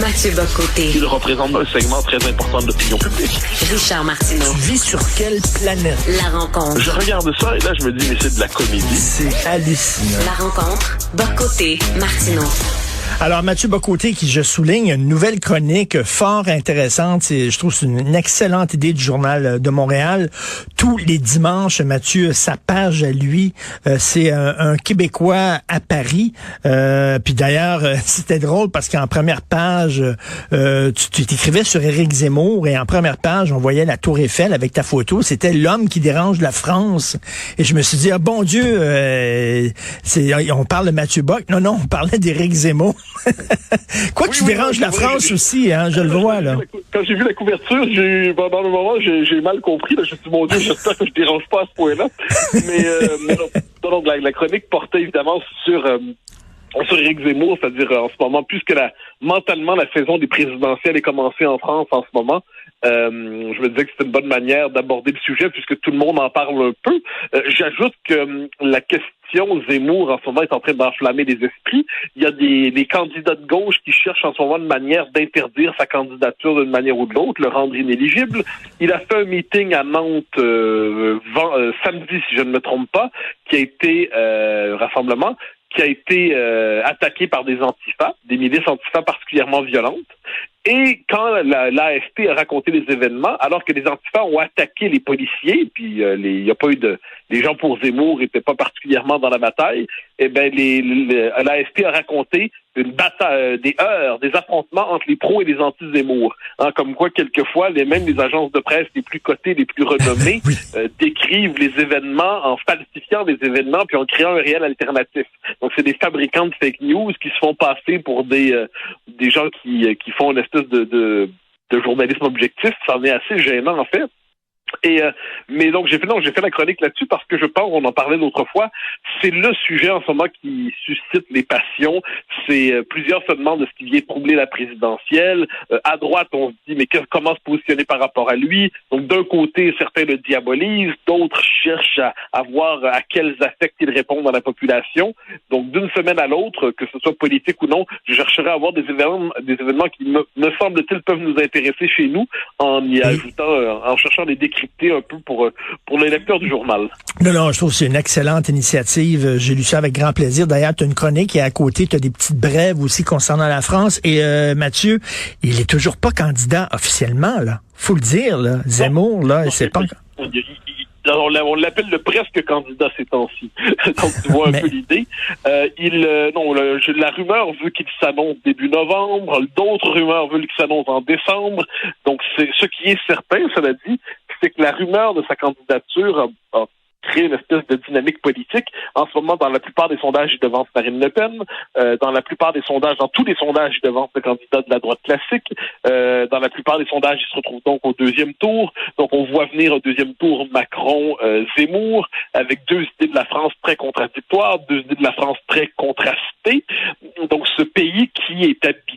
Mathieu Bock-Côté. Il représente un segment très important de l'opinion publique. Richard Martineau. Tu vis sur quelle planète? La rencontre. Je regarde ça et là, je me dis, mais c'est de la comédie. C'est hallucinant. La rencontre. Bock-Côté. Martineau. Alors, Mathieu Bock-Côté, qui je souligne, une nouvelle chronique fort intéressante. Je trouve que c'est une excellente idée du Journal de Montréal. Tous les dimanches, Mathieu, sa page à lui, c'est un Québécois à Paris. Puis d'ailleurs, c'était drôle parce qu'en première page, tu t'écrivais sur Éric Zemmour et en première page, on voyait la Tour Eiffel avec ta photo. C'était l'homme qui dérange la France. Et je me suis dit, ah bon Dieu, on parle de Mathieu Bock. Non, on parlait d'Éric Zemmour. Quoi que tu déranges la France aussi, hein, je le vois, là. Quand j'ai vu la couverture, pendant le moment, j'ai mal compris. Là, je me suis dit, mon Dieu, j'espère que je dérange pas à ce point-là. Mais donc, la chronique portait évidemment sur Éric Zemmour, c'est-à-dire en ce moment, puisque mentalement, la saison des présidentielles est commencée en France en ce moment, je me disais que c'était une bonne manière d'aborder le sujet puisque tout le monde en parle un peu. J'ajoute que la question Zemmour en ce moment est en train d'enflammer les esprits. Il y a des candidats de gauche qui cherchent en ce moment une manière d'interdire sa candidature d'une manière ou de l'autre, le rendre inéligible. Il a fait un meeting à Nantes samedi, si je ne me trompe pas, qui a été rassemblement, qui a été attaqué par des antifas, des milices antifas particulièrement violentes. Et quand l'AFP a raconté les événements, alors que les antifas ont attaqué les policiers, puis il y a pas eu les gens pour Zemmour n'étaient pas particulièrement dans la bataille, eh ben l'AFP a raconté une bataille, des heurts, des affrontements entre les pros et les anti-Zemmour. Hein, comme quoi, quelquefois, même les agences de presse les plus cotées, les plus renommées, décrivent les événements en falsifiant les événements puis en créant un réel alternatif. Donc, c'est des fabricants de fake news qui se font passer pour des gens qui font une espèce de journalisme objectif. Ça en est assez gênant, en fait. Mais donc j'ai fait la chronique là-dessus parce que je pense, on en parlait l'autre fois, c'est le sujet en ce moment qui suscite les passions. C'est plusieurs se demandent de ce qui vient troubler la présidentielle. À droite, on se dit mais comment se positionner par rapport à lui. Donc d'un côté, certains le diabolisent, d'autres cherchent à voir à quels affects il répond dans la population. Donc d'une semaine à l'autre, que ce soit politique ou non, je chercherai à avoir des événements qui me semble-t-il peuvent nous intéresser chez nous en y ajoutant, en cherchant des décrypter un peu pour les lecteurs du journal. Non, je trouve que c'est une excellente initiative. J'ai lu ça avec grand plaisir. D'ailleurs, tu as une chronique et à côté, tu as des petites brèves aussi concernant la France. Et Mathieu, il est toujours pas candidat officiellement, là. Faut le dire, là. Zemmour, là, c'est pas... On l'appelle le presque candidat ces temps-ci. Donc, tu vois un peu l'idée. La rumeur veut qu'il s'annonce début novembre. D'autres rumeurs veulent qu'il s'annonce en décembre. Donc, c'est ce qui est certain, cela dit, c'est que la rumeur de sa candidature a créé une espèce de dynamique politique. En ce moment, dans la plupart des sondages, il devance Marine Le Pen. Dans la plupart des sondages, dans tous les sondages, il devance le candidat de la droite classique. Dans la plupart des sondages, il se retrouve donc au deuxième tour. Donc, on voit venir au deuxième tour Macron-Zemmour, avec deux idées de la France très contradictoires, deux idées de la France très contrastées. Donc, ce pays qui est habité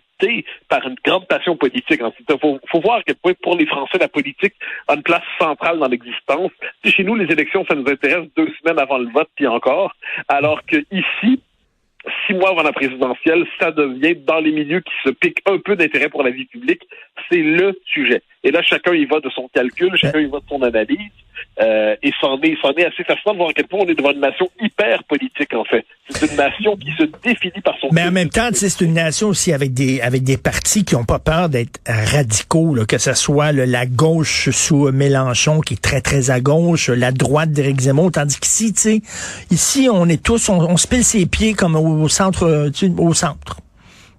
par une grande passion politique. Il faut voir à quel point, pour les Français, la politique a une place centrale dans l'existence. Chez nous, les élections, ça nous intéresse 2 semaines avant le vote, puis encore. Alors que ici, 6 mois avant la présidentielle, ça devient, dans les milieux qui se piquent un peu d'intérêt pour la vie publique, c'est le sujet. Et là, chacun y va de son calcul, chacun y va de son analyse. Et c'en est assez fascinant de voir à quel point on est devant une nation hyper politique, en fait. C'est une nation qui se définit par son... Mais en même temps, c'est une nation aussi avec des partis qui n'ont pas peur d'être radicaux, là, que ce soit la gauche sous Mélenchon, qui est très, très à gauche, la droite d'Éric Zemmour, tandis qu'ici, tu sais, ici, on est tous, on se pile ses pieds comme au centre, au centre.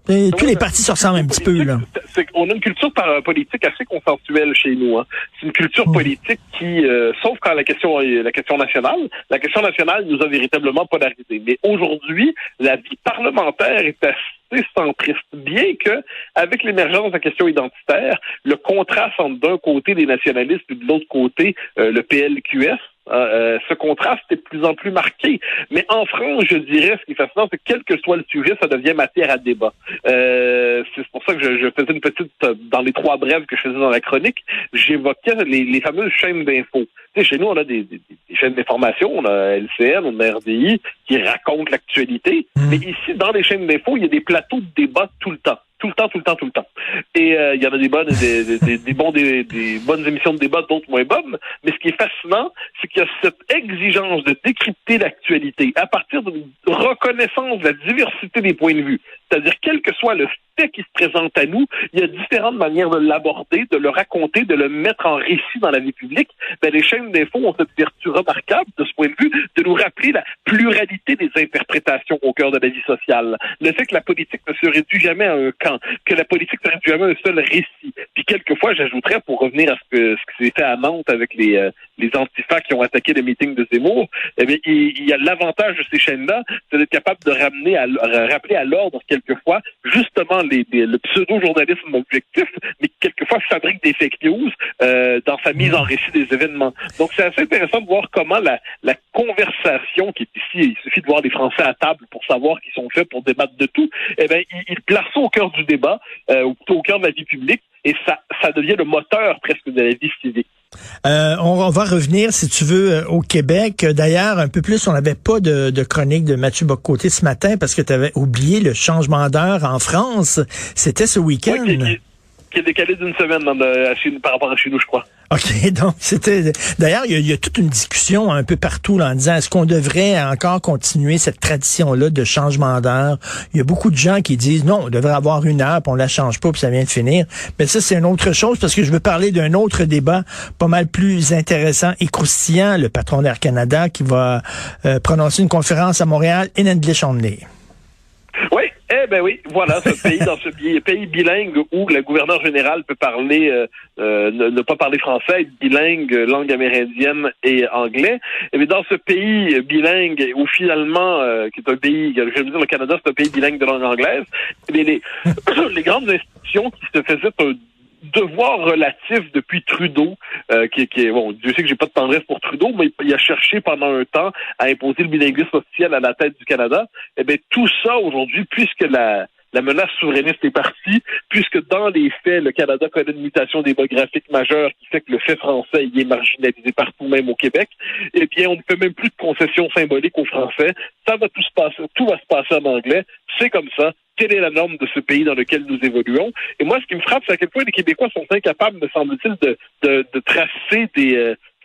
Tous les partis se ressemblent un petit peu, là. On a une culture politique assez consensuelle chez nous. Hein. C'est une culture politique qui, sauf quand la question nationale nous a véritablement polarisés. Mais aujourd'hui, la vie parlementaire est assez centriste, bien que, avec l'émergence de la question identitaire, le contraste entre d'un côté les nationalistes et de l'autre côté le PLQS, ce contraste est de plus en plus marqué. Mais en France, je dirais, ce qui est fascinant, c'est que quel que soit le sujet, ça devient matière à débat. C'est pour ça que je faisais une petite, dans les 3 brèves que je faisais dans la chronique, j'évoquais les fameuses chaînes d'infos. Tu sais, chez nous, on a des chaînes d'information, on a LCN, on a RDI, qui racontent l'actualité. Mais ici, dans les chaînes d'infos, il y a des plateaux de débat tout le temps. tout le temps. Et il y en a des bonnes, des bonnes émissions de débat, d'autres moins bonnes. Mais ce qui est fascinant, c'est qu'il y a cette exigence de décrypter l'actualité à partir d'une reconnaissance de la diversité des points de vue. C'est-à-dire, quel que soit le fait qui se présente à nous, il y a différentes manières de l'aborder, de le raconter, de le mettre en récit dans la vie publique. Les chaînes d'info ont cette vertu remarquable, de ce point de vue, de nous rappeler la pluralité des interprétations au cœur de la vie sociale. Le fait que la politique ne se réduit jamais à un camp, que la politique ne se réduit jamais à un seul récit. Puis quelquefois, j'ajouterais, pour revenir à ce qui s'est fait à Nantes avec les antifas qui ont attaqué le meeting de Zemmour, eh bien, il y a l'avantage de ces chaînes-là, c'est d'être capable de rappeler à l'ordre quelquefois, justement, le pseudo-journalisme objectif, mais qui quelquefois fabrique des fake news dans sa mise en récit des événements. Donc, c'est assez intéressant de voir comment la conversation qui est ici, il suffit de voir les Français à table pour savoir qu'ils sont faits pour débattre de tout, eh bien, ils placent ça au cœur du débat, ou plutôt au cœur de la vie publique, et ça devient le moteur presque de la vie civique. On va revenir, si tu veux, au Québec. D'ailleurs, un peu plus, on n'avait pas de chronique de Mathieu Bock-Côté ce matin parce que tu avais oublié le changement d'heure en France. C'était ce week-end. Oui, qui est décalé d'une semaine par rapport à chez nous, je crois. OK, donc c'était... D'ailleurs, il y a toute une discussion un peu partout là, en disant est-ce qu'on devrait encore continuer cette tradition-là de changement d'heure? Il y a beaucoup de gens qui disent non, on devrait avoir une heure, puis on la change pas, puis ça vient de finir. Mais ça, c'est une autre chose, parce que je veux parler d'un autre débat pas mal plus intéressant et croustillant, le patron d'Air Canada qui va prononcer une conférence à Montréal in English only. Oui, voilà, dans ce pays bilingue où le gouverneur général peut parler, ne pas parler français, être bilingue, langue amérindienne et anglais. Et bien, dans ce pays bilingue où finalement, qui est un pays, je veux dire, le Canada, c'est un pays bilingue de langue anglaise, les grandes institutions qui se faisaient un devoir relatif depuis Trudeau, qui est bon, Dieu sait que j'ai pas de tendresse pour Trudeau, mais il a cherché pendant un temps à imposer le bilinguisme officiel à la tête du Canada. Eh bien, tout ça aujourd'hui, puisque la menace souverainiste est partie, puisque dans les faits, le Canada connaît une mutation démographique majeure qui fait que le fait français y est marginalisé partout, même au Québec, eh bien, on ne fait même plus de concessions symboliques aux Français. Ça va tout va se passer en anglais. C'est comme ça. Quelle est la norme de ce pays dans lequel nous évoluons? Et moi, ce qui me frappe, c'est à quel point les Québécois sont incapables, me semble-t-il, de tracer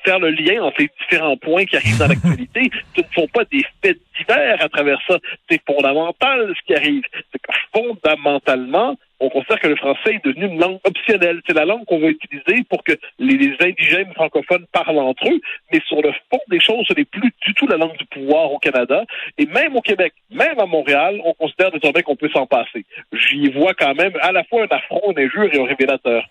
faire le lien entre les différents points qui arrivent dans l'actualité. Ce ne sont pas des faits divers à travers ça. C'est fondamental ce qui arrive. C'est que fondamentalement, on considère que le français est devenu une langue optionnelle. C'est la langue qu'on va utiliser pour que les indigènes francophones parlent entre eux, mais sur le fond des choses, ce n'est plus du tout la langue du pouvoir au Canada. Et même au Québec, même à Montréal, on considère désormais qu'on peut s'en passer. J'y vois quand même à la fois un affront, une injure et un révélateur.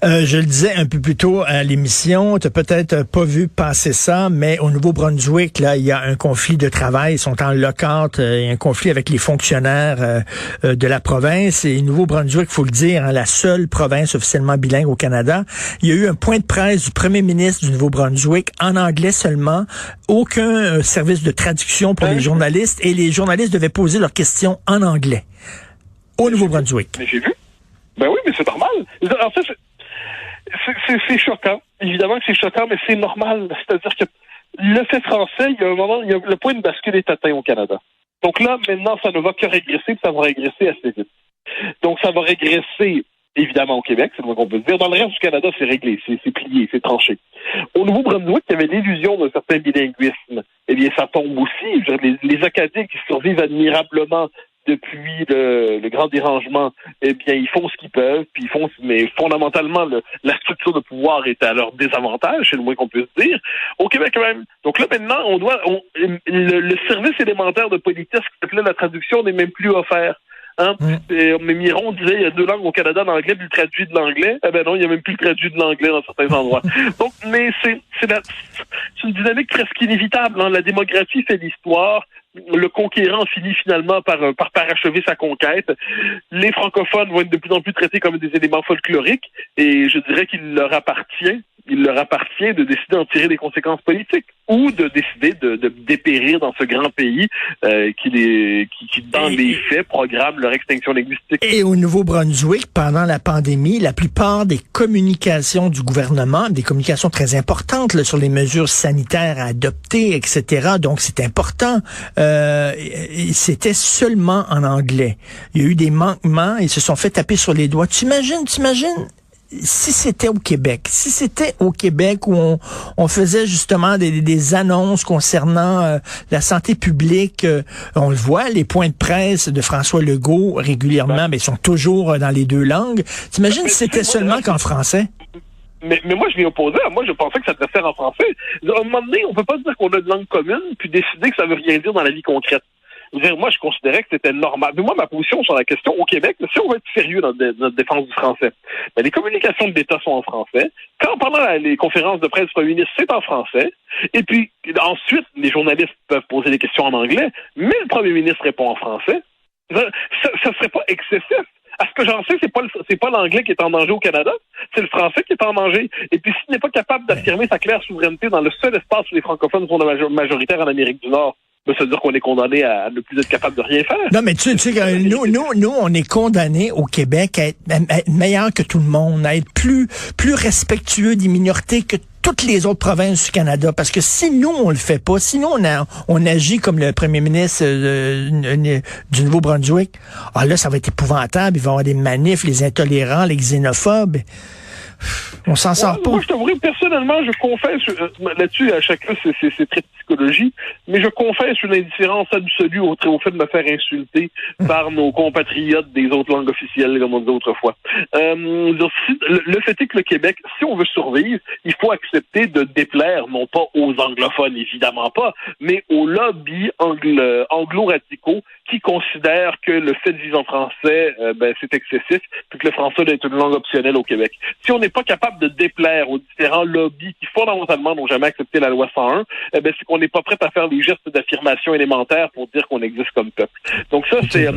Je le disais un peu plus tôt à l'émission, tu n'as peut-être pas vu passer ça, mais au Nouveau-Brunswick, là, il y a un conflit de travail, ils sont en lock-out, il y a un conflit avec les fonctionnaires de la province, et Nouveau-Brunswick, faut le dire, la seule province officiellement bilingue au Canada. Il y a eu un point de presse du premier ministre du Nouveau-Brunswick en anglais seulement, aucun service de traduction pour les journalistes, et les journalistes devaient poser leurs questions en anglais au Nouveau-Brunswick. Mais j'ai vu. Ben oui, mais c'est normal. En fait, c'est choquant. Évidemment que c'est choquant, mais c'est normal. C'est-à-dire que le fait français, il y a un moment, le point de bascule est atteint au Canada. Donc là, maintenant, ça ne va que régresser, puis ça va régresser assez vite. Donc ça va régresser, évidemment, au Québec, c'est le moins qu'on peut dire. Dans le reste du Canada, c'est réglé, c'est plié, c'est tranché. Au Nouveau-Brunswick, il y avait l'illusion d'un certain bilinguisme. Eh bien, ça tombe aussi. Les Acadiens qui survivent admirablement depuis le grand dérangement, eh bien, ils font ce qu'ils peuvent, puis mais fondamentalement, la structure de pouvoir est à leur désavantage, c'est le moins qu'on peut se dire. Au Québec, même. Donc là, maintenant, le service élémentaire de politesse qui s'appelait la traduction n'est même plus offert. Hein? Mais Miron disait il y a 2 langues au Canada, l'anglais puis le traduit de l'anglais. Eh ben non, il n'y a même plus le traduit de l'anglais dans certains endroits. Donc, mais c'est une dynamique presque inévitable. Hein? La démographie fait l'histoire. Le conquérant finit finalement par parachever sa conquête. Les francophones vont être de plus en plus traités comme des éléments folkloriques, et je dirais qu'il leur appartient de décider d'en tirer des conséquences politiques ou de décider de dépérir dans ce grand pays qui dans les faits, programme leur extinction linguistique. Et au Nouveau-Brunswick, pendant la pandémie, la plupart des communications du gouvernement, des communications très importantes là, sur les mesures sanitaires à adopter, etc., donc c'est important, c'était seulement en anglais. Il y a eu des manquements, ils se sont fait taper sur les doigts. T'imagines si c'était au Québec, où on faisait justement des annonces concernant la santé publique, on le voit, les points de presse de François Legault régulièrement, mais ils sont toujours dans les deux langues. T'imagines si c'était seulement qu'en français? Mais moi, je m'y opposais. Moi, je pensais que ça devait faire en français. À un moment donné, on peut pas dire qu'on a une langue commune, puis décider que ça veut rien dire dans la vie concrète. Moi, je considérais que c'était normal. Mais moi, ma position sur la question, au Québec, si on veut être sérieux dans notre défense du français, ben, les communications de l'État sont en français. Quand pendant les conférences de presse du Premier ministre, c'est en français. Et puis, ensuite, les journalistes peuvent poser des questions en anglais, mais le Premier ministre répond en français. Ça serait pas excessif. À ce que j'en sais, c'est pas l'anglais qui est en danger au Canada, c'est le français qui est en danger. Et puis, s'il n'est pas capable d'affirmer sa claire souveraineté dans le seul espace où les francophones sont majoritaires en Amérique du Nord, ça veut dire qu'on est condamné à ne plus être capable de rien faire. Non, mais tu sais, nous, on est condamnés au Québec à être meilleurs que tout le monde, à être plus respectueux des minorités que toutes les autres provinces du Canada. Parce que si nous, on le fait pas, si nous, on agit comme le premier ministre du Nouveau-Brunswick, là, ça va être épouvantable. Il va y avoir des manifs, les intolérants, les xénophobes. On s'en sort pas. Moi, je t'avoue, personnellement, je confesse, là-dessus, à chacun, c'est très psychologie, mais je confesse une indifférence absolue au fait de me faire insulter par nos compatriotes des autres langues officielles, comme on dit autrefois. Le fait est que le Québec, si on veut survivre, il faut accepter de déplaire, non pas aux anglophones, évidemment pas, mais aux lobbies anglo-radicaux qui considèrent que le fait de vivre en français, c'est excessif, puis que le français doit être une langue optionnelle au Québec. Si on n'est pas capable de déplaire aux différents lobbies qui fondamentalement n'ont jamais accepté la loi 101, c'est qu'on n'est pas prêt à faire des gestes d'affirmation élémentaire pour dire qu'on existe comme peuple. Donc ça, c'est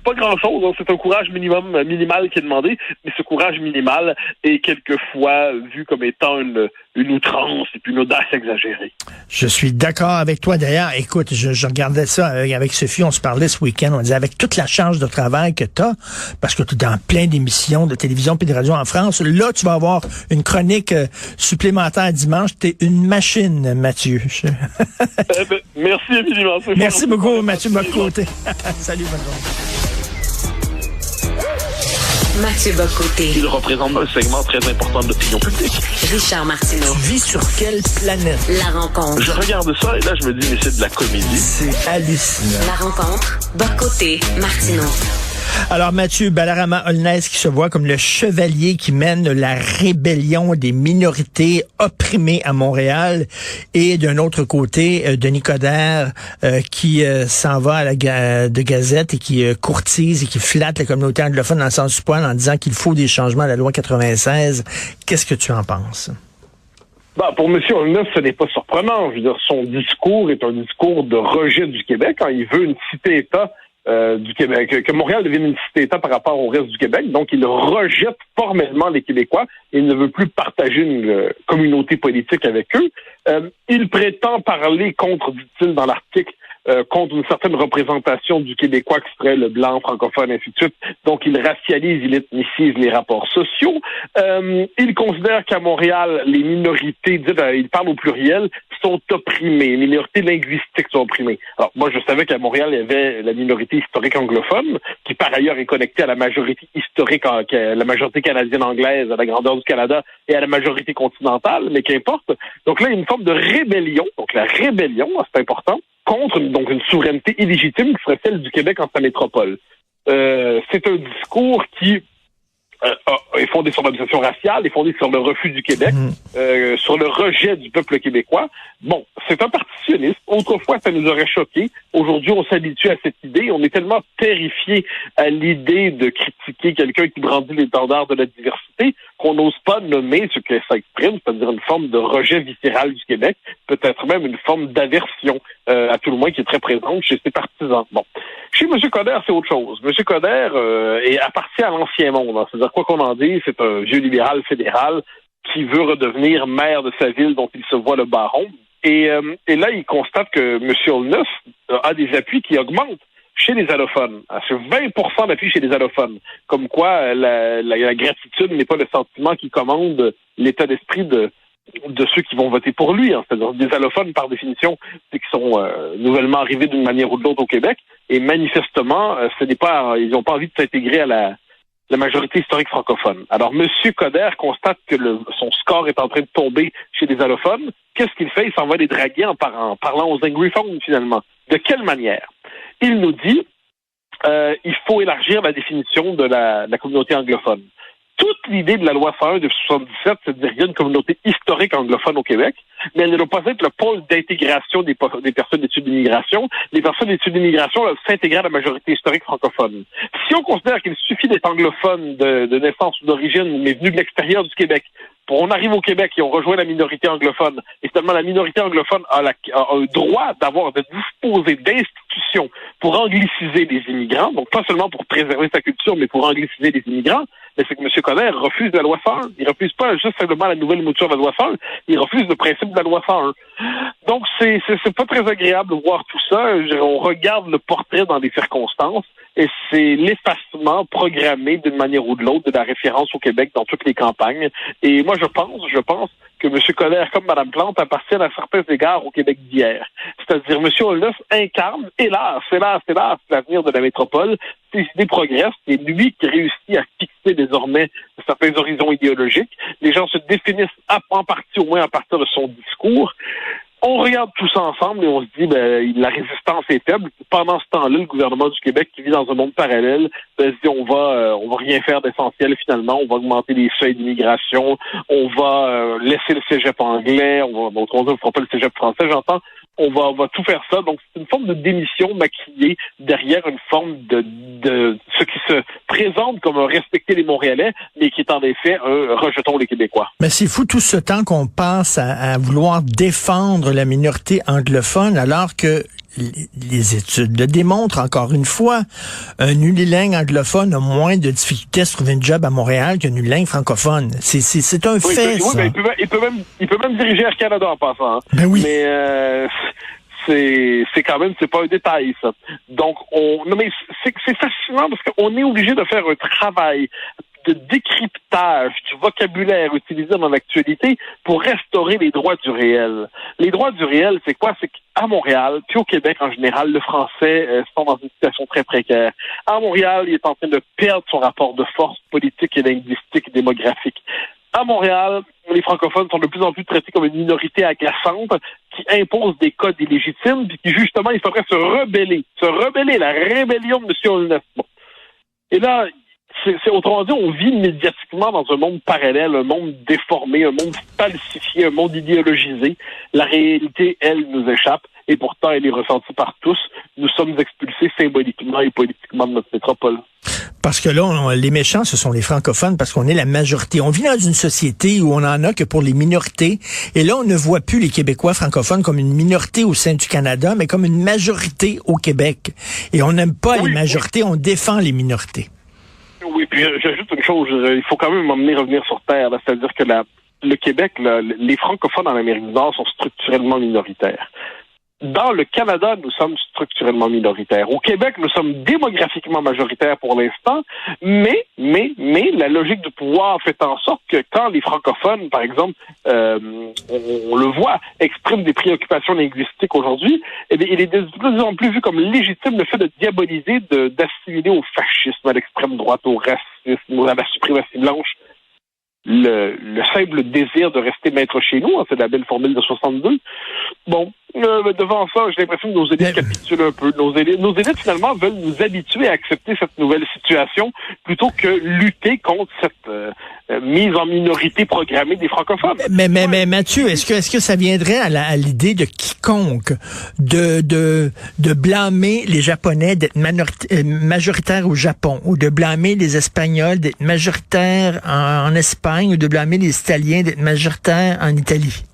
pas grand-chose, hein. C'est un courage minimal qui est demandé, mais ce courage minimal est quelquefois vu comme étant une outrance et puis une audace exagérée. Je suis d'accord avec toi. D'ailleurs, écoute, je regardais ça avec Sophie, on se parlait ce week-end, on disait avec toute la charge de travail que tu as, parce que tu es dans plein d'émissions de télévision puis de radio en France, là, tu vas avoir une chronique supplémentaire dimanche. Tu es une machine, Mathieu. Merci évidemment. Merci beaucoup, Mathieu Bock-Côté. Salut, bonne journée. Mathieu Bock-Côté. Il représente un segment très important de l'opinion publique. Richard Martineau. Tu vis sur quelle planète? La rencontre. Je regarde ça et là, je me dis, mais c'est de la comédie. C'est hallucinant. La rencontre. Bock-Côté, Martineau. Alors, Mathieu, Balarama Holness qui se voit comme le chevalier qui mène la rébellion des minorités opprimées à Montréal. Et d'un autre côté, Denis Coderre qui s'en va à la de Gazette et qui courtise et qui flatte la communauté anglophone dans le sens du poil en disant qu'il faut des changements à la loi 96. Qu'est-ce que tu en penses? Pour M. Holness, ce n'est pas surprenant. Je veux dire, son discours est un discours de rejet du Québec. Il veut une cité-État du Québec, que Montréal devienne une cité-État par rapport au reste du Québec. Donc, il rejette formellement les Québécois et il ne veut plus partager une communauté politique avec eux. Il prétend parler contre, dit-il dans l'article, contre une certaine représentation du Québécois qui serait le blanc francophone, ainsi de suite. Donc, il racialise, il ethnicise les rapports sociaux. Il considère qu'à Montréal, les minorités, il parle au pluriel, sont opprimées. Les minorités linguistiques sont opprimées. Alors, moi, je savais qu'à Montréal, il y avait la minorité historique anglophone, qui par ailleurs est connectée à la majorité historique, la majorité canadienne anglaise, à la grandeur du Canada et à la majorité continentale, mais qu'importe. Donc là, il y a une forme de rébellion. Donc la rébellion, c'est important, contre donc une souveraineté illégitime qui serait celle du Québec en sa métropole. C'est un discours qui est fondé sur l'obsession raciale, est fondé sur le refus du Québec, sur le rejet du peuple québécois. Bon, c'est un partitionniste. Autrefois, ça nous aurait choqué. Aujourd'hui, on s'habitue à cette idée. On est tellement terrifié à l'idée de critiquer quelqu'un qui brandit l'étendard de la diversité qu'on n'ose pas nommer ce que ça exprime, c'est-à-dire une forme de rejet viscéral du Québec, peut-être même une forme d'aversion, à tout le moins, qui est très présente chez ses partisans. Bon. Chez M. Coderre, c'est autre chose. M. Coderre appartient à l'ancien monde. Hein. C'est-à-dire, quoi qu'on en dise, c'est un vieux libéral fédéral qui veut redevenir maire de sa ville dont il se voit le baron. Et là, il constate que M. Holness a des appuis qui augmentent chez les allophones. C'est 20% d'appui chez les allophones. Comme quoi, la gratitude n'est pas le sentiment qui commande l'état d'esprit de de ceux qui vont voter pour lui, hein. C'est-à-dire des allophones par définition, c'est qui sont nouvellement arrivés d'une manière ou de l'autre au Québec, et manifestement, ils n'ont pas envie de s'intégrer à la majorité historique francophone. Alors, M. Coderre constate que son score est en train de tomber chez les allophones. Qu'est-ce qu'il fait? Il s'en va les draguer en parlant aux anglophones, finalement. De quelle manière? Il nous dit il faut élargir la définition de la communauté anglophone. Toute l'idée de la loi 101 de 1977, c'est de dire qu'il y a une communauté historique anglophone au Québec, mais elle ne doit pas être le pôle d'intégration des personnes issues d'immigration. Les personnes issues d'immigration doivent s'intégrer à la majorité historique francophone. Si on considère qu'il suffit d'être anglophone de naissance ou d'origine, mais venu de l'extérieur du Québec, on arrive au Québec et on rejoint la minorité anglophone, et finalement la minorité anglophone a un droit de disposer d'institutions pour angliciser les immigrants, donc pas seulement pour préserver sa culture, mais pour angliciser les immigrants, mais c'est que M. Coderre refuse la loi 101. Il refuse pas juste simplement la nouvelle mouture de la loi 101, il refuse le principe de la loi 101. Donc c'est pas très agréable de voir tout ça. On regarde le portrait dans des circonstances, et c'est l'effacement programmé d'une manière ou de l'autre de la référence au Québec dans toutes les campagnes. Et moi, je pense que M. Coderre, comme Mme Plante, appartiennent à certains égards au Québec d'hier. C'est-à-dire, M. Holness incarne, hélas, l'avenir de la métropole. Ses idées progressent. C'est lui qui réussit à fixer désormais certains horizons idéologiques. Les gens se définissent en partie, au moins à partir de son discours. On regarde tout ça ensemble et on se dit, la résistance est faible. Pendant ce temps-là, le gouvernement du Québec, qui vit dans un monde parallèle, se dit, on va rien faire d'essentiel finalement. On va augmenter les seuils d'immigration. On va laisser le cégep anglais. On ne fera pas le cégep français, j'entends. On va tout faire ça. Donc, c'est une forme de démission maquillée derrière une forme de ce qui se présente comme un respecter les Montréalais, mais qui est en effet un rejetons les Québécois. Mais c'est fou tout ce temps qu'on passe à vouloir défendre la minorité anglophone, alors que les études le démontrent encore une fois. Un unilingue anglophone a moins de difficultés à se trouver une job à Montréal qu'un unilingue francophone. C'est un fait, ça. Oui, il peut même diriger Air Canada en passant. Hein. Ben oui. Mais c'est quand même, c'est pas un détail, ça. Donc, mais c'est fascinant parce qu'on est obligé de faire un travail de décryptage du vocabulaire utilisé dans l'actualité pour restaurer les droits du réel. Les droits du réel, c'est quoi? C'est qu'à Montréal, puis au Québec en général, le français sont dans une situation très précaire. À Montréal, il est en train de perdre son rapport de force politique et linguistique et démographique. À Montréal, les francophones sont de plus en plus traités comme une minorité agaçante qui impose des codes illégitimes, puis qui justement, il faudrait se rebeller, la rébellion de M. Holness. Bon. Et là, autrement dit, on vit médiatiquement dans un monde parallèle, un monde déformé, un monde falsifié, un monde idéologisé. La réalité, elle, nous échappe, et pourtant, elle est ressentie par tous. Nous sommes expulsés symboliquement et politiquement de notre métropole. Parce que là, les méchants, ce sont les francophones, parce qu'on est la majorité. On vit dans une société où on en a que pour les minorités, et là, on ne voit plus les Québécois francophones comme une minorité au sein du Canada, mais comme une majorité au Québec. Et on n'aime pas les majorités, on défend les minorités. Oui, puis j'ajoute une chose, il faut quand même revenir sur terre, là, c'est-à-dire que le Québec, les francophones en Amérique du Nord sont structurellement minoritaires. Dans le Canada, nous sommes structurellement minoritaires. Au Québec, nous sommes démographiquement majoritaires pour l'instant, mais la logique du pouvoir fait en sorte que quand les francophones, par exemple, on le voit, expriment des préoccupations linguistiques aujourd'hui, il est de plus en plus vu comme légitime le fait de diaboliser, d'assimiler au fascisme, à l'extrême droite, au racisme, à la suprématie blanche, le simple désir de rester maître chez nous, hein, c'est la belle formule de 62. Bon, devant ça, j'ai l'impression que nos élites capitulent un peu. Nos élites, finalement, veulent nous habituer à accepter cette nouvelle situation plutôt que lutter contre cette mise en minorité programmée des francophones. Mais Mathieu, est-ce que ça viendrait à l'idée de quiconque de blâmer les Japonais d'être majoritaires au Japon, ou de blâmer les Espagnols d'être majoritaires en Espagne, ou de blâmer les Italiens d'être majoritaires en Italie?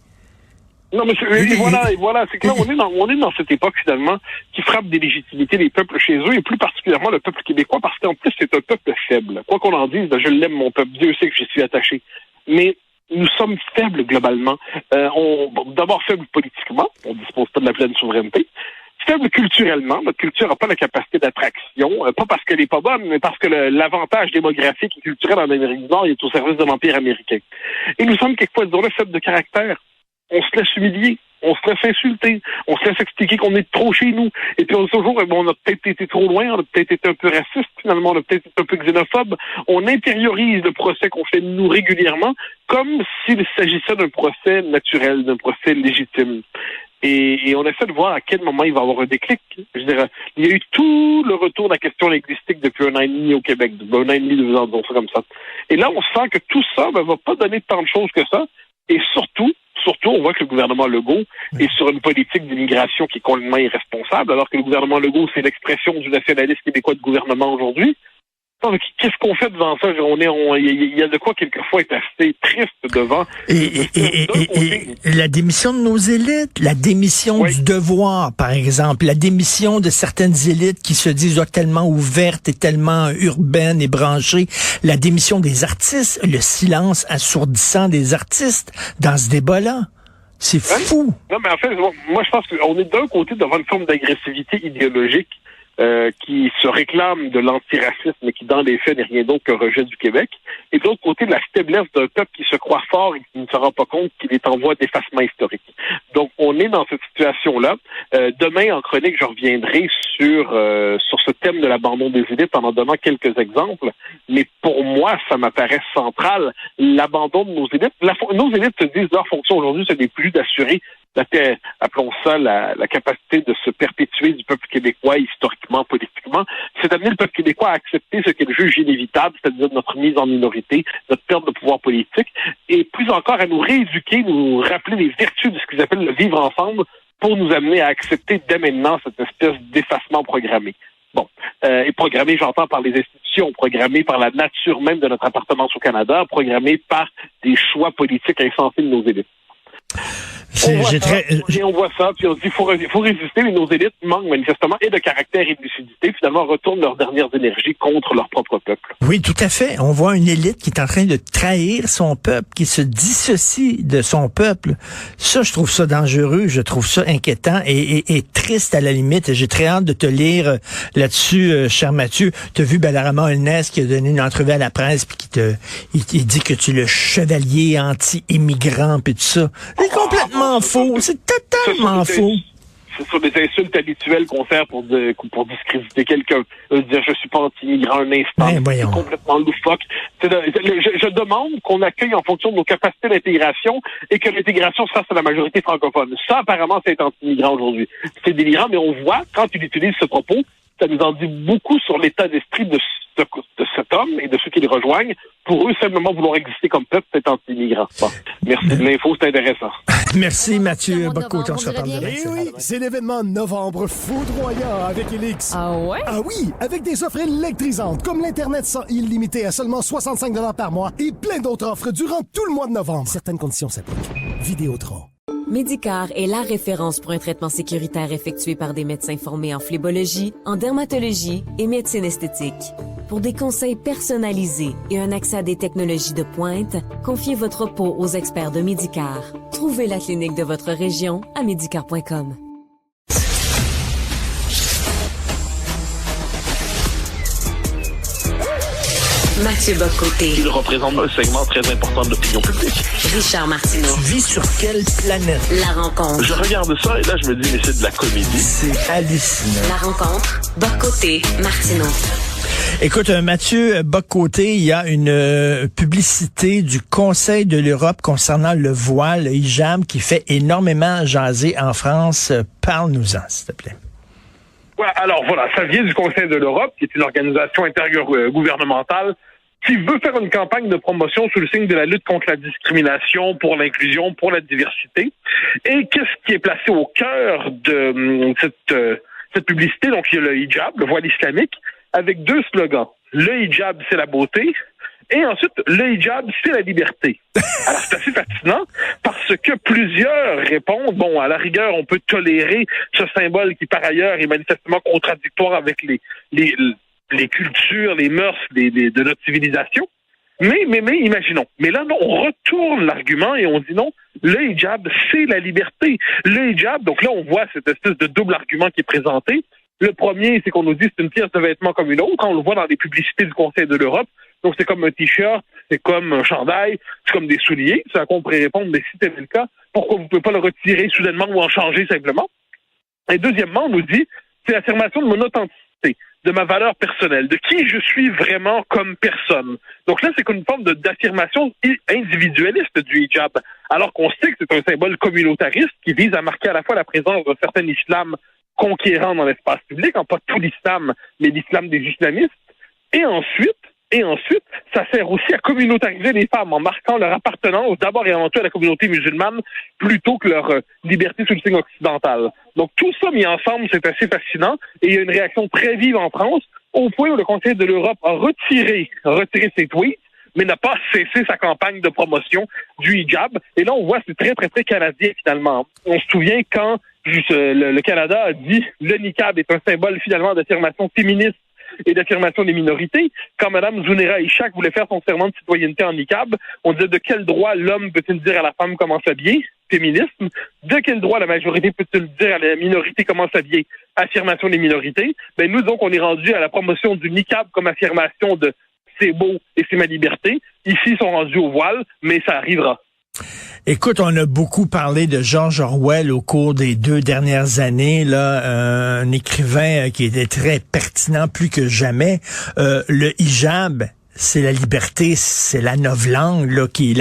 Non, mais voilà, c'est que là, on est dans cette époque, finalement, qui frappe des légitimités des peuples chez eux, et plus particulièrement le peuple québécois, parce qu'en plus, c'est un peuple faible. Quoi qu'on en dise, je l'aime, mon peuple. Dieu sait que j'y suis attaché. Mais nous sommes faibles, globalement. D'abord, faibles politiquement. On dispose pas de la pleine souveraineté. faible culturellement. Notre culture n'a pas la capacité d'attraction, pas parce qu'elle n'est pas bonne, mais parce que l'avantage démographique et culturel en Amérique du Nord est au service de l'Empire américain. Et nous sommes quelquefois, disons-le, faibles de caractère. On se laisse humilier, on se laisse insulter, on se laisse expliquer qu'on est trop chez nous. Et puis on dit toujours, on a peut-être été trop loin, on a peut-être été un peu raciste, finalement, on a peut-être été un peu xénophobe. On intériorise le procès qu'on fait de nous régulièrement comme s'il s'agissait d'un procès naturel, d'un procès légitime. Et on essaie de voir à quel moment il va y avoir un déclic. Je dirais, il y a eu tout le retour de la question linguistique depuis 1 an et demi au Québec, 1 an et demi, 2 ans, donc ça comme ça. Et là, on sent que tout ça ne va pas donner tant de choses que ça. Et surtout, on voit que le gouvernement Legault est sur une politique d'immigration qui est complètement irresponsable, alors que le gouvernement Legault, c'est l'expression du nationalisme québécois de gouvernement aujourd'hui. Donc, qu'est-ce qu'on fait devant ça? Il y a de quoi quelquefois être assez triste devant. Et la démission de nos élites, la démission du devoir, par exemple, la démission de certaines élites qui se disent tellement ouvertes et tellement urbaines et branchées, la démission des artistes, le silence assourdissant des artistes dans ce débat-là. C'est fou. Non, mais en fait, moi, je pense qu'on est d'un côté devant une forme d'agressivité idéologique qui se réclame de l'antiracisme mais qui, dans les faits, n'est rien d'autre qu'un rejet du Québec. Et de l'autre côté, de la faiblesse d'un peuple qui se croit fort et qui ne se rend pas compte qu'il est en voie d'effacement historique. Donc, on est dans cette situation-là. Demain, en chronique, je reviendrai sur ce thème de l'abandon des élites en donnant quelques exemples. Mais pour moi, ça m'apparaît central, l'abandon de nos élites. Nos élites se disent, leur fonction aujourd'hui, ce n'est plus d'assurer appelons ça la capacité de se perpétuer du peuple québécois historiquement, politiquement, c'est d'amener le peuple québécois à accepter ce qu'il juge inévitable, c'est-à-dire notre mise en minorité, notre perte de pouvoir politique, et plus encore à nous rééduquer, nous rappeler les vertus de ce qu'ils appellent le vivre ensemble pour nous amener à accepter dès maintenant cette espèce d'effacement programmé. Bon, et programmé, j'entends, par les institutions, programmé par la nature même de notre appartenance au Canada, programmé par des choix politiques insensés de nos élites. On voit ça, puis on se dit il faut résister, mais nos élites manquent manifestement et de caractère et de lucidité, finalement retournent leurs dernières énergies contre leur propre peuple. Oui, tout à fait. On voit une élite qui est en train de trahir son peuple, qui se dissocie de son peuple. Ça, je trouve ça dangereux, je trouve ça inquiétant et triste à la limite. J'ai très hâte de te lire là-dessus, cher Mathieu. Tu as vu Bellarama Holness qui a donné une entrevue à la presse puis il dit que tu es le chevalier anti-immigrant puis tout ça. C'est complètement faux. C'est totalement faux. Ce sont des insultes habituelles qu'on sert pour discréditer quelqu'un. Dire je suis pas anti-immigrant un instant. C'est complètement loufoque. Je demande qu'on accueille en fonction de nos capacités d'intégration et que l'intégration se fasse à la majorité francophone. Ça, apparemment, c'est anti-immigrant aujourd'hui. C'est délirant, mais on voit, quand il utilise ce propos, ça nous en dit beaucoup sur l'état d'esprit de cet homme et de ceux qui le rejoignent. Pour eux, simplement vouloir exister comme peuple, c'est anti-immigrant. Bon, merci de l'info, c'est intéressant. Merci Mathieu Bock-Côté, on se reparle demain. Eh oui, c'est l'événement de novembre foudroyant avec Elix. Ah ouais? Ah oui, avec des offres électrisantes comme l'Internet sans illimité à seulement 65 $ par mois et plein d'autres offres durant tout le mois de novembre. Certaines conditions s'appliquent. Vidéotron. Médicare est la référence pour un traitement sécuritaire effectué par des médecins formés en phlébologie, en dermatologie et médecine esthétique. Pour des conseils personnalisés et un accès à des technologies de pointe, confiez votre peau aux experts de Médicare. Trouvez la clinique de votre région à médicare.com. Mathieu Bock-Côté. Il représente un segment très important de l'opinion publique. Richard Martineau. Tu vis sur quelle planète? La rencontre. Je regarde ça et là, je me dis, mais c'est de la comédie. C'est hallucinant. La rencontre. Bock-Côté. Martineau. Écoute, Mathieu Bock-Côté, il y a une publicité du Conseil de l'Europe concernant le voile, le hijab, qui fait énormément jaser en France. Parle-nous-en, s'il te plaît. Ouais, alors voilà, ça vient du Conseil de l'Europe, qui est une organisation intergouvernementale qui veut faire une campagne de promotion sous le signe de la lutte contre la discrimination, pour l'inclusion, pour la diversité. Et qu'est-ce qui est placé au cœur de cette publicité? Donc, il y a le hijab, le voile islamique, avec 2 slogans. Le hijab, c'est la beauté. Et ensuite, le hijab, c'est la liberté. Alors, c'est assez fascinant parce que plusieurs répondent, bon, à la rigueur, on peut tolérer ce symbole qui, par ailleurs, est manifestement contradictoire avec les cultures, les mœurs de notre civilisation. Mais, imaginons. Mais là, non, on retourne l'argument et on dit non, le hijab, c'est la liberté. Le hijab, donc là, on voit cette espèce de double argument qui est présenté. Le premier, c'est qu'on nous dit c'est une pièce de vêtement comme une autre. On le voit dans les publicités du Conseil de l'Europe. Donc, c'est comme un t-shirt, c'est comme un chandail, c'est comme des souliers. C'est à quoi on pourrait répondre, mais si c'était le cas, pourquoi vous ne pouvez pas le retirer soudainement ou en changer simplement? Et deuxièmement, on nous dit, c'est l'affirmation de mon authenticité, de ma valeur personnelle, de qui je suis vraiment comme personne. Donc là, c'est une forme d'affirmation individualiste du hijab, alors qu'on sait que c'est un symbole communautariste qui vise à marquer à la fois la présence d'un certain islam conquérant dans l'espace public, pas tout l'islam, mais l'islam des islamistes. Et ensuite, ça sert aussi à communautariser les femmes en marquant leur appartenance d'abord et avant tout à la communauté musulmane plutôt que leur liberté sous le signe occidental. Donc tout ça mis ensemble, c'est assez fascinant et il y a une réaction très vive en France au point où le Conseil de l'Europe a retiré ses tweets mais n'a pas cessé sa campagne de promotion du hijab. Et là, on voit, c'est très, très, très canadien finalement. On se souvient quand le Canada a dit le niqab est un symbole finalement d'affirmation féministe et d'affirmation des minorités. Quand Mme Zounera Ishaq voulait faire son serment de citoyenneté en niqab, on disait de quel droit l'homme peut-il dire à la femme comment s'habiller? Féminisme. De quel droit la majorité peut-il dire à la minorité comment s'habiller? Affirmation des minorités. Ben nous, donc, on est rendu à la promotion du niqab comme affirmation de c'est beau et c'est ma liberté. Ici, ils sont rendus au voile, mais ça arrivera. Écoute, on a beaucoup parlé de George Orwell au cours des 2 dernières années, là, un écrivain qui était très pertinent plus que jamais. Le hijab, c'est la liberté, c'est la novlangue, là, qui